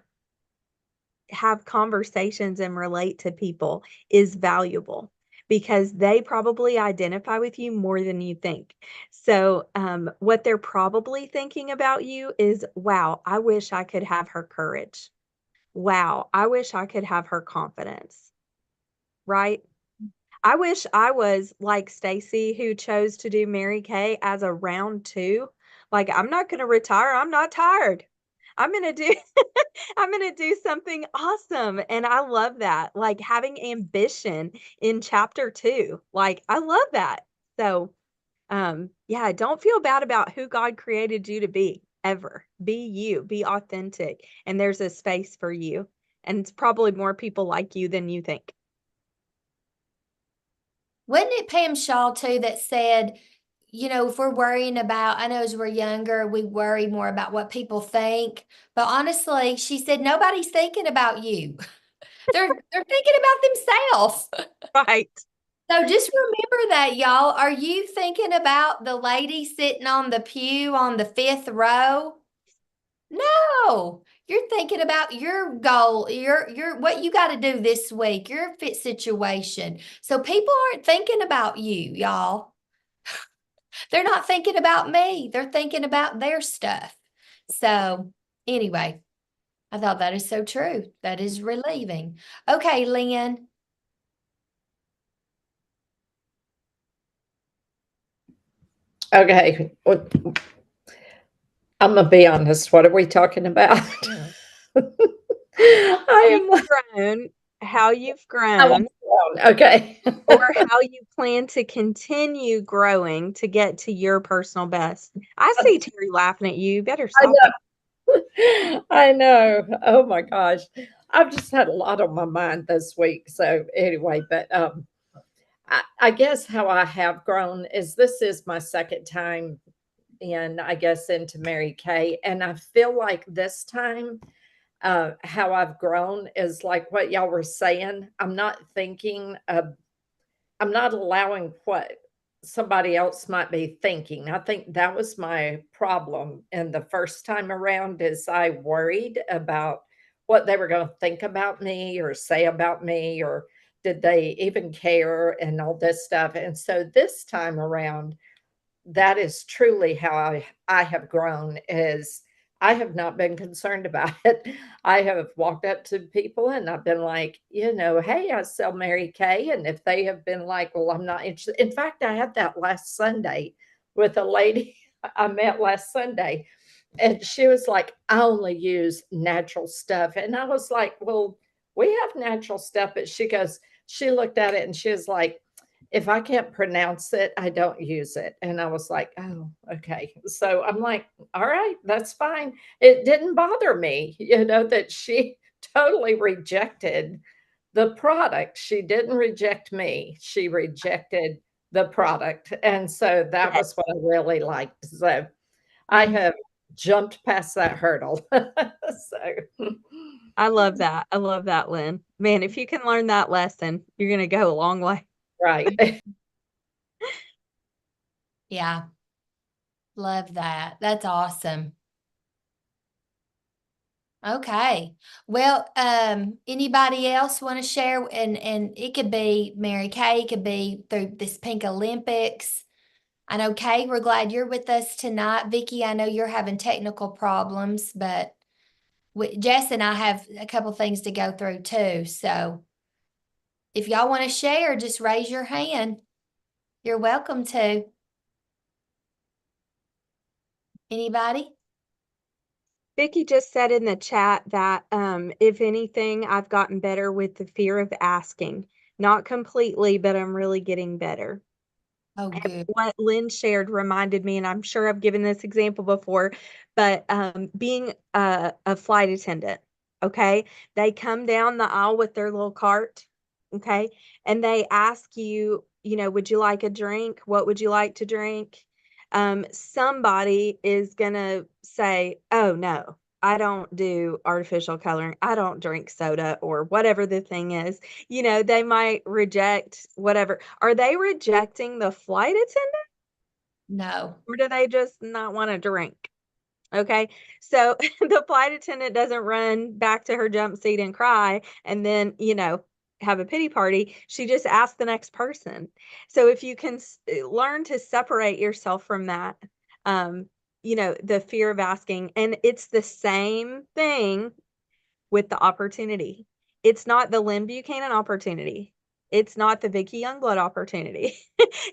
have conversations and relate to people is valuable because they probably identify with you more than you think. So, what they're probably thinking about you is, wow, I wish I could have her courage. Wow, I wish I could have her confidence. Right? I wish I was like Stacy, who chose to do Mary Kay as a round two. Like, I'm not going to retire. I'm not tired. I'm gonna do I'm gonna do something awesome. And I love that. Like having ambition in chapter 2. Like I love that. So yeah, don't feel bad about who God created you to be ever. Be you, be authentic, and there's a space for you. And it's probably more people like you than you think. Wasn't it Pam Shaw too that said, you know, if we're worrying about, I know as we're younger, we worry more about what people think. But honestly, she said nobody's thinking about you. They're thinking about themselves. Right. So just remember that, y'all. Are you thinking about the lady sitting on the pew on the 5th row? No, you're thinking about your goal, your what you got to do this week, your fit situation. So people aren't thinking about you, y'all. They're not thinking about me. They're thinking about their stuff. So anyway, I thought that is so true. That is relieving. Okay, Lynn. Okay. I'm gonna be honest. What are we talking about? I am You've grown, how you've I grown, was okay. or how you plan to continue growing to get to your personal best. I see Terry laughing at you. You better I stop it. know. I know. Oh my gosh. I've just had a lot on my mind this week. So anyway, but I guess how I have grown is this is my second time in, I guess, into Mary Kay. And I feel like this time how I've grown is like what y'all were saying. I'm not thinking of, I'm not allowing what somebody else might be thinking. I think that was my problem. And the first time around is I worried about what they were going to think about me or say about me, or did they even care and all this stuff. And so this time around, that is truly how I have grown is I have not been concerned about it. I have walked up to people and I've been like, you know, hey, I sell Mary Kay. And if they have been like, well, I'm not interested. In fact, I had that last Sunday with a lady I met last Sunday. And she was like, I only use natural stuff. And I was like, well, we have natural stuff. But she goes, she looked at it and she was like, if I can't pronounce it, I don't use it. And I was like, oh, okay. So I'm like, all right, that's fine. It didn't bother me, you know, that she totally rejected the product. She didn't reject me. She rejected the product. And so that was what I really liked. So I have jumped past that hurdle. So I love that. I love that, Lynn. Man, if you can learn that lesson, you're going to go a long way. right. Yeah. Love that. That's awesome. Okay. Well, anybody else want to share? And it could be Mary Kay, it could be through this Pink Olympics. I know Kay, we're glad you're with us tonight. Vicky, I know you're having technical problems, but Jess and I have a couple things to go through too. So if y'all want to share, just raise your hand. You're welcome to. Anybody? Vicky just said in the chat that if anything, I've gotten better with the fear of asking. Not completely, but I'm really getting better. Oh, And good. what Lynn shared reminded me, and I'm sure I've given this example before, but being a flight attendant, okay? They come down the aisle with their little cart, okay? And they ask you, you know, would you like a drink? What would you like to drink? Somebody is going to say, oh, no, I don't do artificial coloring. I don't drink soda or whatever the thing is. You know, they might reject whatever. Are they rejecting the flight attendant No. or do they just not want to drink? Okay. So the flight attendant doesn't run back to her jump seat and cry and then, you know, have a pity party. She just asks the next person. So if you can learn to separate yourself from that, you know, the fear of asking, and it's the same thing with the opportunity. It's not the Lynn Buchanan opportunity. It's not the Vicky Youngblood opportunity.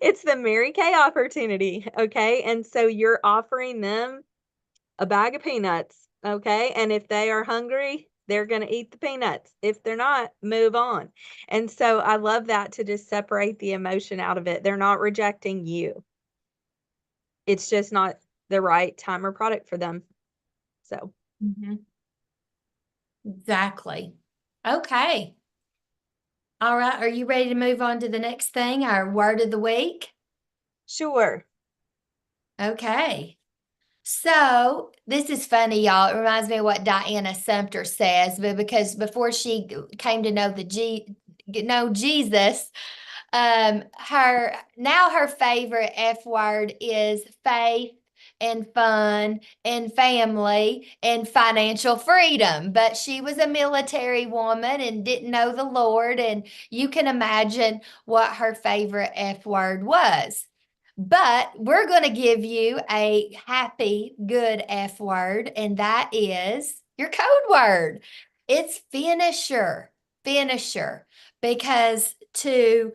It's the Mary Kay opportunity. Okay. And so you're offering them a bag of peanuts Okay. And if they are hungry, they're going to eat the peanuts. If they're not, move on. And so I love that, to just separate the emotion out of it. They're not rejecting you. It's just not the right time or product for them. So, Exactly. Okay. All right. Are you ready to move on to the next thing, our word of the week? sure. Okay. So this is funny, y'all. It reminds me of what Diana Sumter says, but because before she came to know Jesus, her favorite F word is faith and fun and family and financial freedom. But she was a military woman and didn't know the Lord, and you can imagine what her favorite F word was. But we're going to give you a happy, good F word, and that is your code word. It's finisher, finisher, because we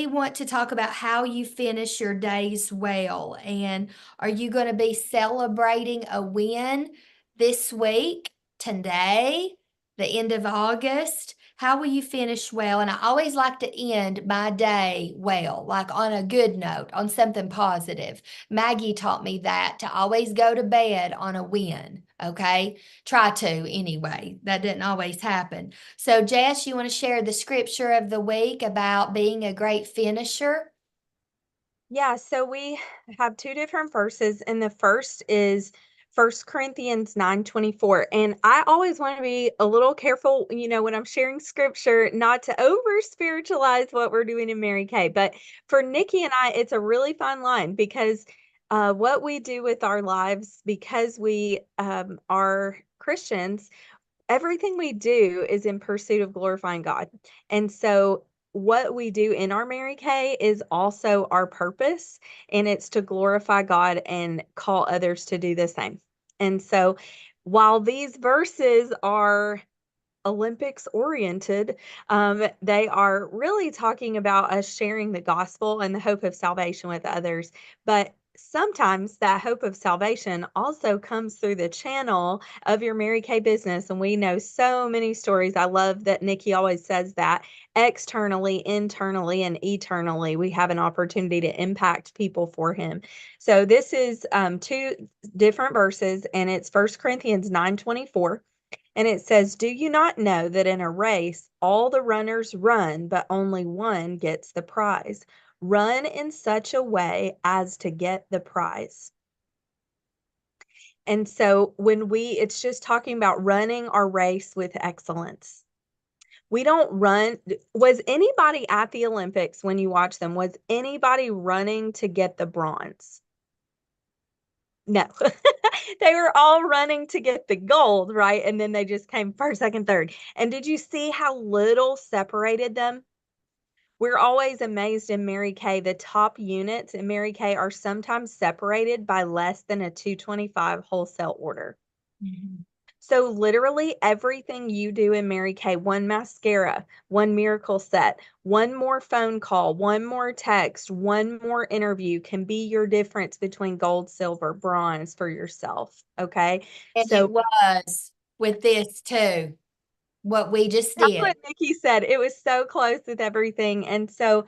want to talk about how you finish your days well. And are you going to be celebrating a win this week, today, the end of August? How will you finish well? And I always like to end my day well, like on a good note, on something positive. Maggie taught me that, to always go to bed on a win. Okay. Try to anyway. That didn't always happen. So, Jess, you want to share the scripture of the week about being a great finisher? Yeah, so we have two different verses, and the first is 1 Corinthians 9:24. And I always want to be a little careful, when I'm sharing scripture, not to over spiritualize what we're doing in Mary Kay. But for Nikki and I, it's a really fun line, because what we do with our lives, because we are Christians, everything we do is in pursuit of glorifying God. And so what we do in our Mary Kay is also our purpose, and it's to glorify God and call others to do the same. And so while these verses are Olympics oriented, they are really talking about us sharing the gospel and the hope of salvation with others. But sometimes that hope of salvation also comes through the channel of your Mary Kay business. And we know so many stories. I love that Nikki always says that externally, internally, and eternally, we have an opportunity to impact people for him. So this is two different verses, and it's 1 Corinthians 9:24. And it says, "Do you not know that in a race, all the runners run, but only one gets the prize? Run in such a way as to get the prize." And so it's just talking about running our race with excellence. We don't run. Was anybody at the Olympics when you watch them? Was anybody running to get the bronze? No. They were all running to get the gold, right? And then they just came first, second, third. And did you see how little separated them? We're always amazed in Mary Kay. The top units in Mary Kay are sometimes separated by less than a 225 wholesale order. So literally everything you do in Mary Kay, one mascara, one miracle set, one more phone call, one more text, one more interview can be your difference between gold, silver, bronze for yourself. Okay. And So it was with this too, what we just that's did. what Nikki said. It was so close with everything. And so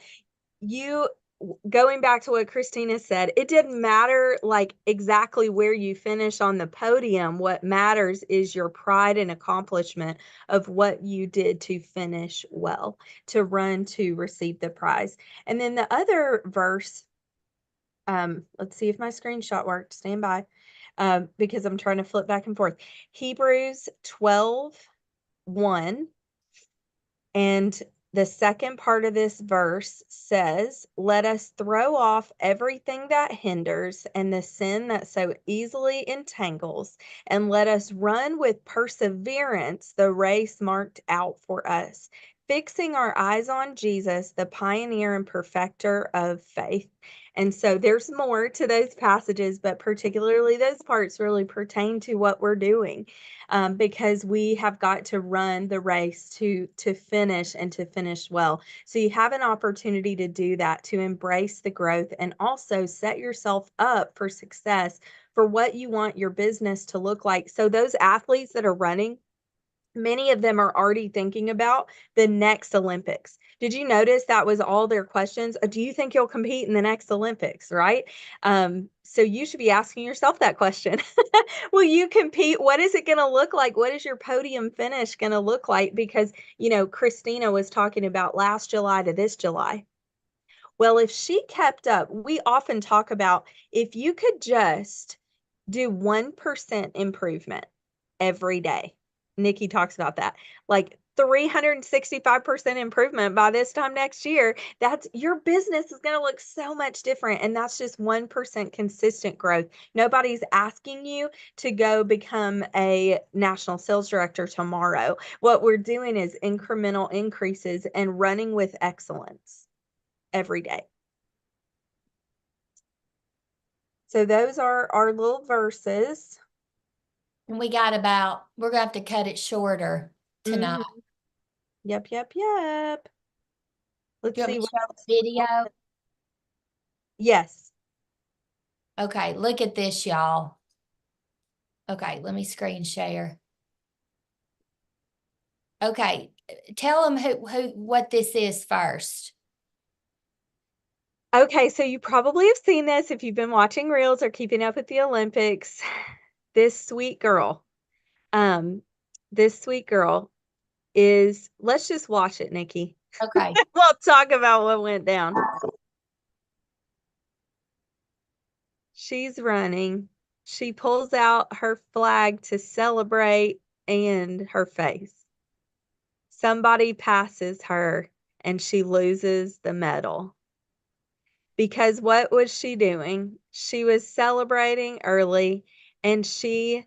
going back to what Christina said, it didn't matter like exactly where you finish on the podium. What matters is your pride and accomplishment of what you did to finish well, to run to receive the prize. And then the other verse, let's see if my screenshot worked. Stand by, because I'm trying to flip back and forth. Hebrews 12:1. And the second part of this verse says, "Let us throw off everything that hinders and the sin that so easily entangles, and let us run with perseverance the race marked out for us, fixing our eyes on Jesus, the pioneer and perfecter of faith. And so there's more to those passages, but particularly those parts really pertain to what we're doing, because we have got to run the race to finish and to finish well. So you have an opportunity to do that, to embrace the growth and also set yourself up for success for what you want your business to look like. So those athletes that are running, many of them are already thinking about the next Olympics. Did you notice that was all their questions? Do you think you'll compete in the next Olympics, right? So you should be asking yourself that question. Will you compete? What is it going to look like? What is your podium finish going to look like? Because, Christina was talking about last July to this July. Well, if she kept up, we often talk about if you could just do 1% improvement every day. Nikki talks about that, like 365% improvement by this time next year. That's your business is going to look so much different. And that's just 1% consistent growth. Nobody's asking you to go become a national sales director tomorrow. What we're doing is incremental increases and running with excellence every day. So those are our little verses. And we're gonna have to cut it shorter tonight. Mhm. Yep. Let's Do you want see me to what show else. the video? Yes. Okay, look at this, y'all. Okay, let me screen share. Okay, tell them what this is first. Okay, so you probably have seen this if you've been watching Reels or keeping up with the Olympics. This sweet girl. This sweet girl is, let's just watch it, Nikki. Okay. We'll talk about what went down. She's running. She pulls out her flag to celebrate and her face. Somebody passes her and she loses the medal. Because what was she doing? She was celebrating early and she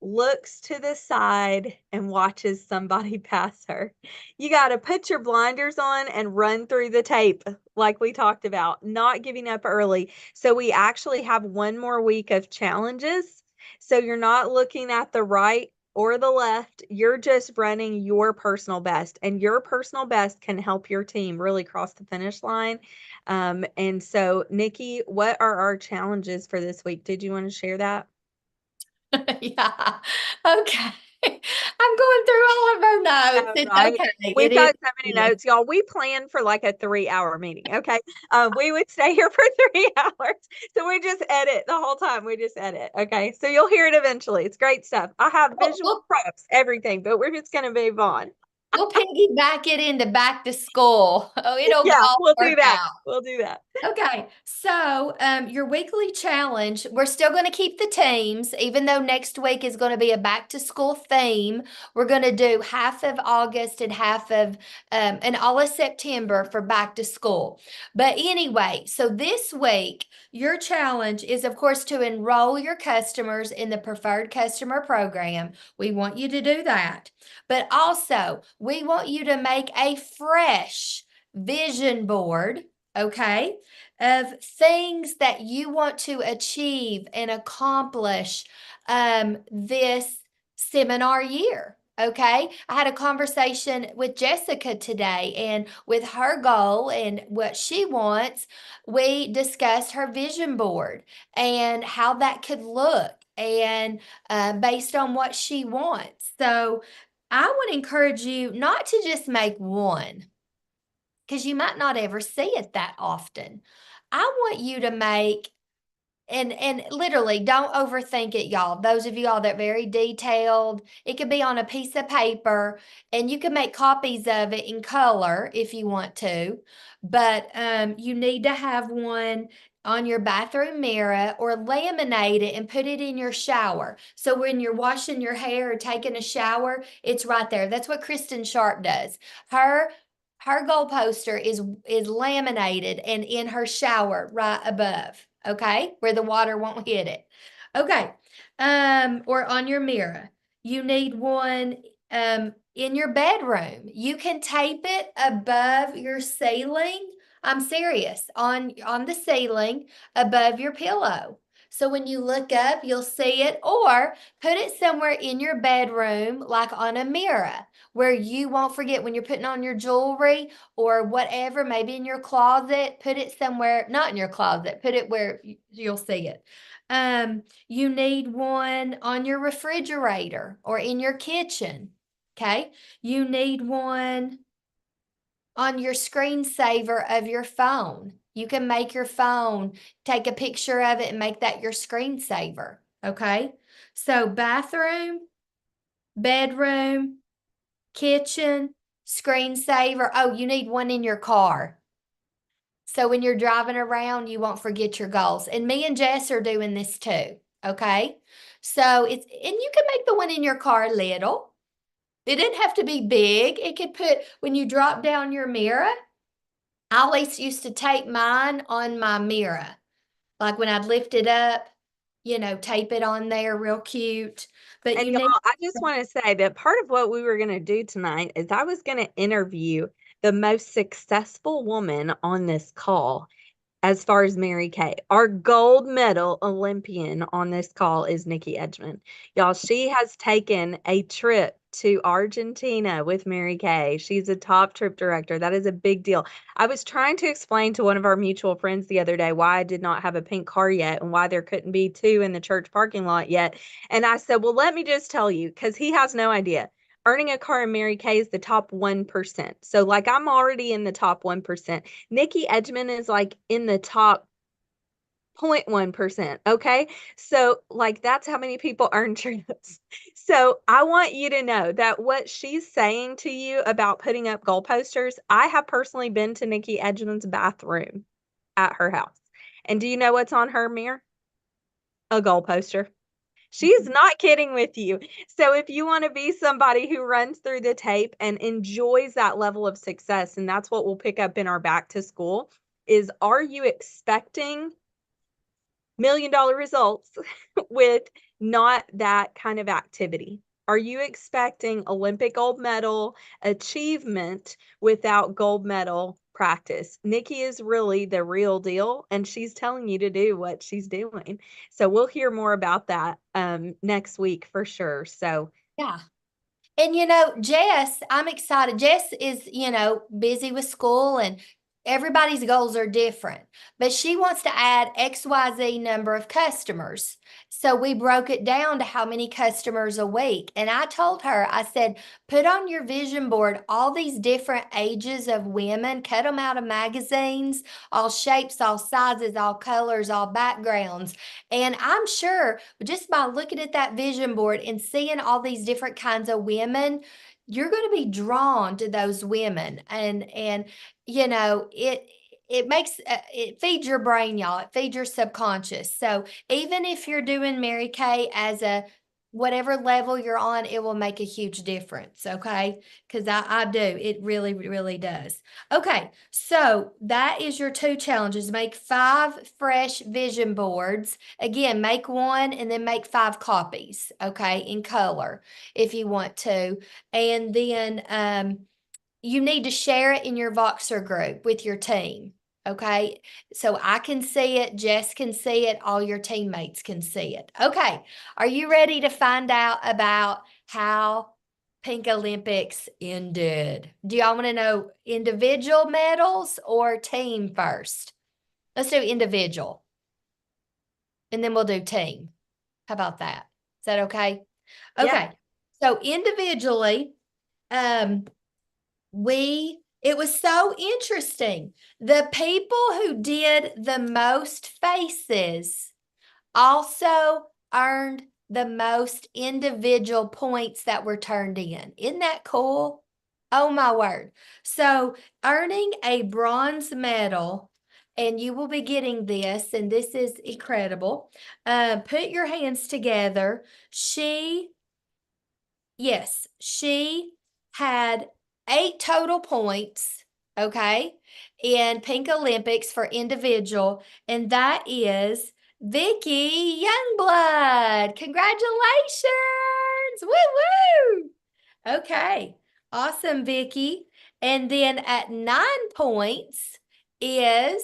looks to the side and watches somebody pass her. You got to put your blinders on and run through the tape, like we talked about, not giving up early. So we actually have one more week of challenges. So you're not looking at the right or the left. You're just running your personal best, and your personal best can help your team really cross the finish line. And so, Nikki, what are our challenges for this week? Did you want to share that? Yeah. Okay. I'm going through all of our notes. It's Right. okay. We've It got is so many good. notes, y'all. We planned for like a 3-hour meeting. Okay. We would stay here for 3 hours. So we just edit the whole time. We just edit. Okay. So you'll hear it eventually. It's great stuff. I have visual props, everything, but we're just going to move on. We'll piggyback it into back to school. Oh, it'll Yeah, all we'll do work that. out. We'll do that. Okay, so your weekly challenge, we're still going to keep the teams, even though next week is going to be a back to school theme. We're going to do half of August and half of and all of September for back to school. But anyway, so this week, your challenge is, of course, to enroll your customers in the preferred customer program. We want you to do that. But also, we want you to make a fresh vision board, okay, of things that you want to achieve and accomplish this seminar year. Okay, I had a conversation with Jessica today, and with her goal and what she wants, we discussed her vision board and how that could look, and based on what she wants. So I would encourage you not to just make one, because you might not ever see it that often. I want you to make, and literally don't overthink it, y'all. Those of y'all that are very detailed, it could be on a piece of paper, and you can make copies of it in color if you want to. But you need to have one on your bathroom mirror, or laminate it and put it in your shower. So when you're washing your hair or taking a shower, it's right there. That's what Kristen Sharp does. Her goal poster is laminated and in her shower right above, okay, where the water won't hit it. Okay, or on your mirror. You need one in your bedroom. You can tape it above your ceiling. I'm serious, on the ceiling above your pillow. So when you look up, you'll see it, or put it somewhere in your bedroom, like on a mirror, where you won't forget when you're putting on your jewelry or whatever, maybe in your closet. Put it somewhere, not in your closet, put it where you'll see it. You need one on your refrigerator or in your kitchen. Okay. You need one on your screensaver of your phone. You can make your phone, take a picture of it and make that your screensaver. Okay. So bathroom, bedroom, kitchen, screensaver. Oh, you need one in your car. So when you're driving around, you won't forget your goals. And me and Jess are doing this too. Okay. So and you can make the one in your car little. It didn't have to be big. It could put, when you drop down your mirror, I always used to tape mine on my mirror. Like when I'd lift it up, tape it on there real cute. But And you y'all, need, I just want to say that part of what we were going to do tonight is I was going to interview the most successful woman on this call as far as Mary Kay. Our gold medal Olympian on this call is Nikki Edgman. Y'all, she has taken a trip to Argentina with Mary Kay. She's a top trip director. That is a big deal. I was trying to explain to one of our mutual friends the other day why I did not have a pink car yet and why there couldn't be 2 in the church parking lot yet. And I said, well, let me just tell you, because he has no idea. Earning a car in Mary Kay is the top 1%. So like I'm already in the top 1%. Nikki Edgman is like in the top 0.1%. Okay. So like that's how many people earn trips. So I want you to know that what she's saying to you about putting up goal posters, I have personally been to Nikki Edgman's bathroom at her house. And do you know what's on her mirror? A goal poster. She's not kidding with you. So if you want to be somebody who runs through the tape and enjoys that level of success, and that's what we'll pick up in our back to school, is are you expecting $1 million results with not that kind of activity? Are you expecting Olympic gold medal achievement without gold medal practice? Nikki is really the real deal, and she's telling you to do what she's doing. So we'll hear more about that next week for sure. So yeah. And Jess, I'm excited. Jess is, busy with school and everybody's goals are different, but she wants to add XYZ number of customers. So we broke it down to how many customers a week. And I told her, I said, put on your vision board all these different ages of women, cut them out of magazines, all shapes, all sizes, all colors, all backgrounds. And I'm sure just by looking at that vision board and seeing all these different kinds of women, you're going to be drawn to those women. And it makes it feeds your brain, y'all. It feeds your subconscious. So even if you're doing Mary Kay as a whatever level you're on, it will make a huge difference. Okay. Because I do. It really, really does. Okay. So that is your 2 challenges. Make 5 fresh vision boards. Again, make 1 and then make 5 copies. Okay. In color if you want to. And then, you need to share it in your Voxer group with your team. Okay. So I can see it. Jess can see it. All your teammates can see it. Okay. Are you ready to find out about how Pink Olympics ended? Do y'all want to know individual medals or team first? Let's do individual. And then we'll do team. How about that? Is that okay? Okay. Yeah. So individually, it was so interesting. The people who did the most faces also earned the most individual points that were turned in. Isn't that cool? Oh my word. So earning a bronze medal, and you will be getting this, and this is incredible. Put your hands together. She had 8 total points, okay, in Pink Olympics for individual, and that is Vicky Youngblood. Congratulations! Woo woo! Okay. Awesome, Vicky. And then at 9 points is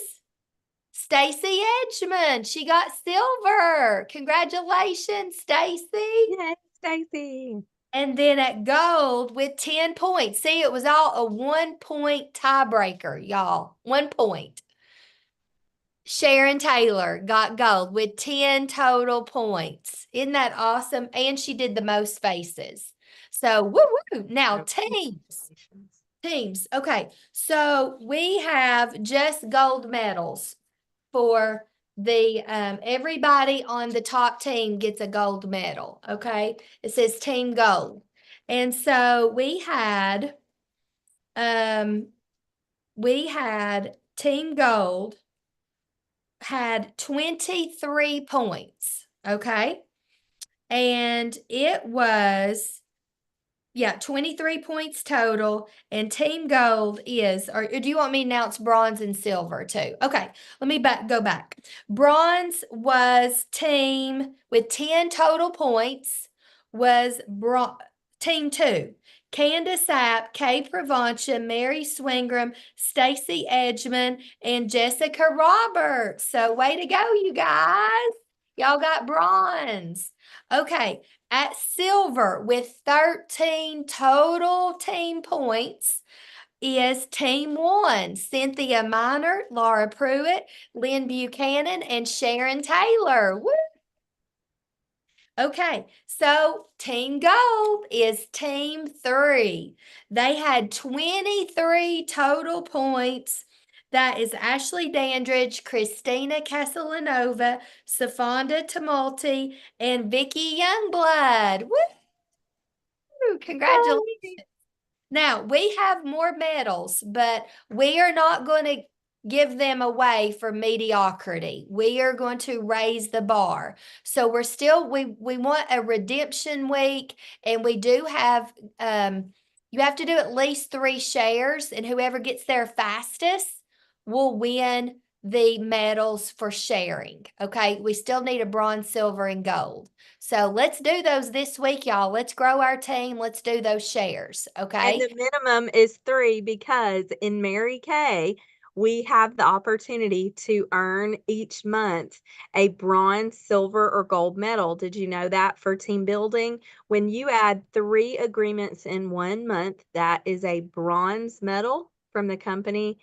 Stacy Edgman. She got silver. Congratulations, Stacy. Yay, Stacy. And then at gold with 10 points. See, it was all a 1-point tiebreaker, y'all. 1 point. Sharon Taylor got gold with 10 total points. Isn't that awesome? And she did the most faces. So, woo woo. Now, teams. Teams. Okay. So we have just gold medals for the everybody on the top team gets a gold medal. Okay. It says team gold. And so we had team gold had 23 points. Okay. And it was 23 points total, and team gold is, or do you want me to announce bronze and silver too? Okay, let me go back. Bronze was team with 10 total points was team 2. Candace App, Kay Pravancha, Mary Swingram, Stacy Edgman, and Jessica Roberts. So way to go, you guys. Y'all got bronze. Okay, at silver with 13 total team points is team 1, Cynthia Minor, Laura Pruitt, Lynn Buchanan, and Sharon Taylor. Woo! Okay, so team gold is team 3. They had 23 total points. That is Ashley Dandridge, Christina Castellanova, Safonda Tumulty, and Vicky Youngblood. Woo! Congratulations. Now, we have more medals, but we are not going to give them away for mediocrity. We are going to raise the bar. So we're still, we want a redemption week, and we do have, you have to do at least 3 shares, and whoever gets there fastest will win the medals for sharing. Okay, we still need a bronze, silver, and gold. So let's do those this week, y'all. Let's grow our team. Let's do those shares. Okay. And the minimum is 3 because in Mary Kay, we have the opportunity to earn each month a bronze, silver, or gold medal. Did you know that for team building? When you add 3 agreements in 1 month, that is a bronze medal from the company.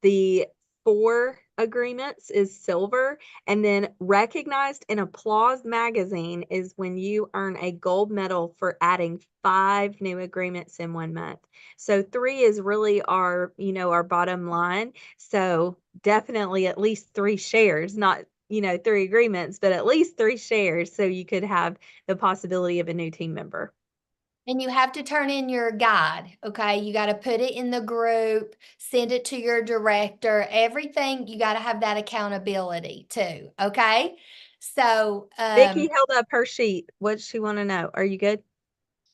The 4 agreements is silver, and then recognized in Applause magazine is when you earn a gold medal for adding 5 new agreements in 1 month. So 3 is really our, our bottom line. So definitely at least 3 shares, not, 3 agreements, but at least 3 shares. So you could have the possibility of a new team member. And you have to turn in your guide, okay? You got to put it in the group, send it to your director, everything. You got to have that accountability too, okay? So, Vicky held up her sheet. What's she want to know? Are you good?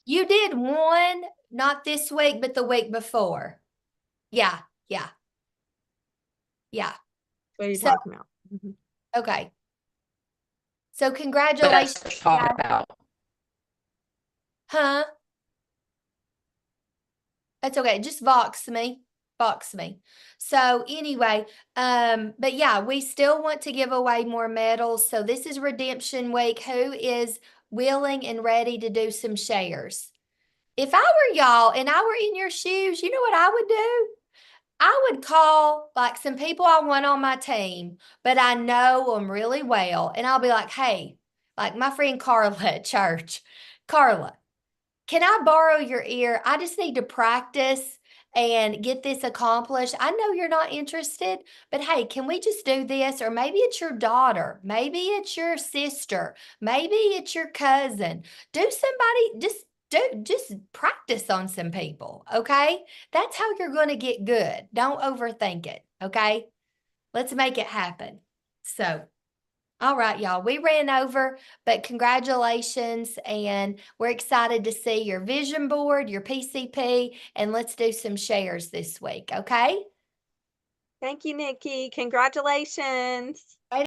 You did 1, not this week, but the week before. Yeah. What are you talking about? Okay. So What congratulations. else to talk about? Huh? That's okay. Just Vox me. So anyway, but yeah, we still want to give away more medals. So this is redemption week. Who is willing and ready to do some shares? If I were y'all and I were in your shoes, you know what I would do? I would call like some people I want on my team, but I know them really well. And I'll be like, hey, like my friend Carla at church, Carla, can I borrow your ear? I just need to practice and get this accomplished. I know you're not interested, but hey, can we just do this? Or maybe it's your daughter, maybe it's your sister, maybe it's your cousin. Just practice on some people, okay? That's how you're going to get good. Don't overthink it, okay? Let's make it happen. So, all right, y'all, we ran over, but congratulations, and we're excited to see your vision board, your PCP, and let's do some shares this week, okay? Thank you, Nikki. Congratulations.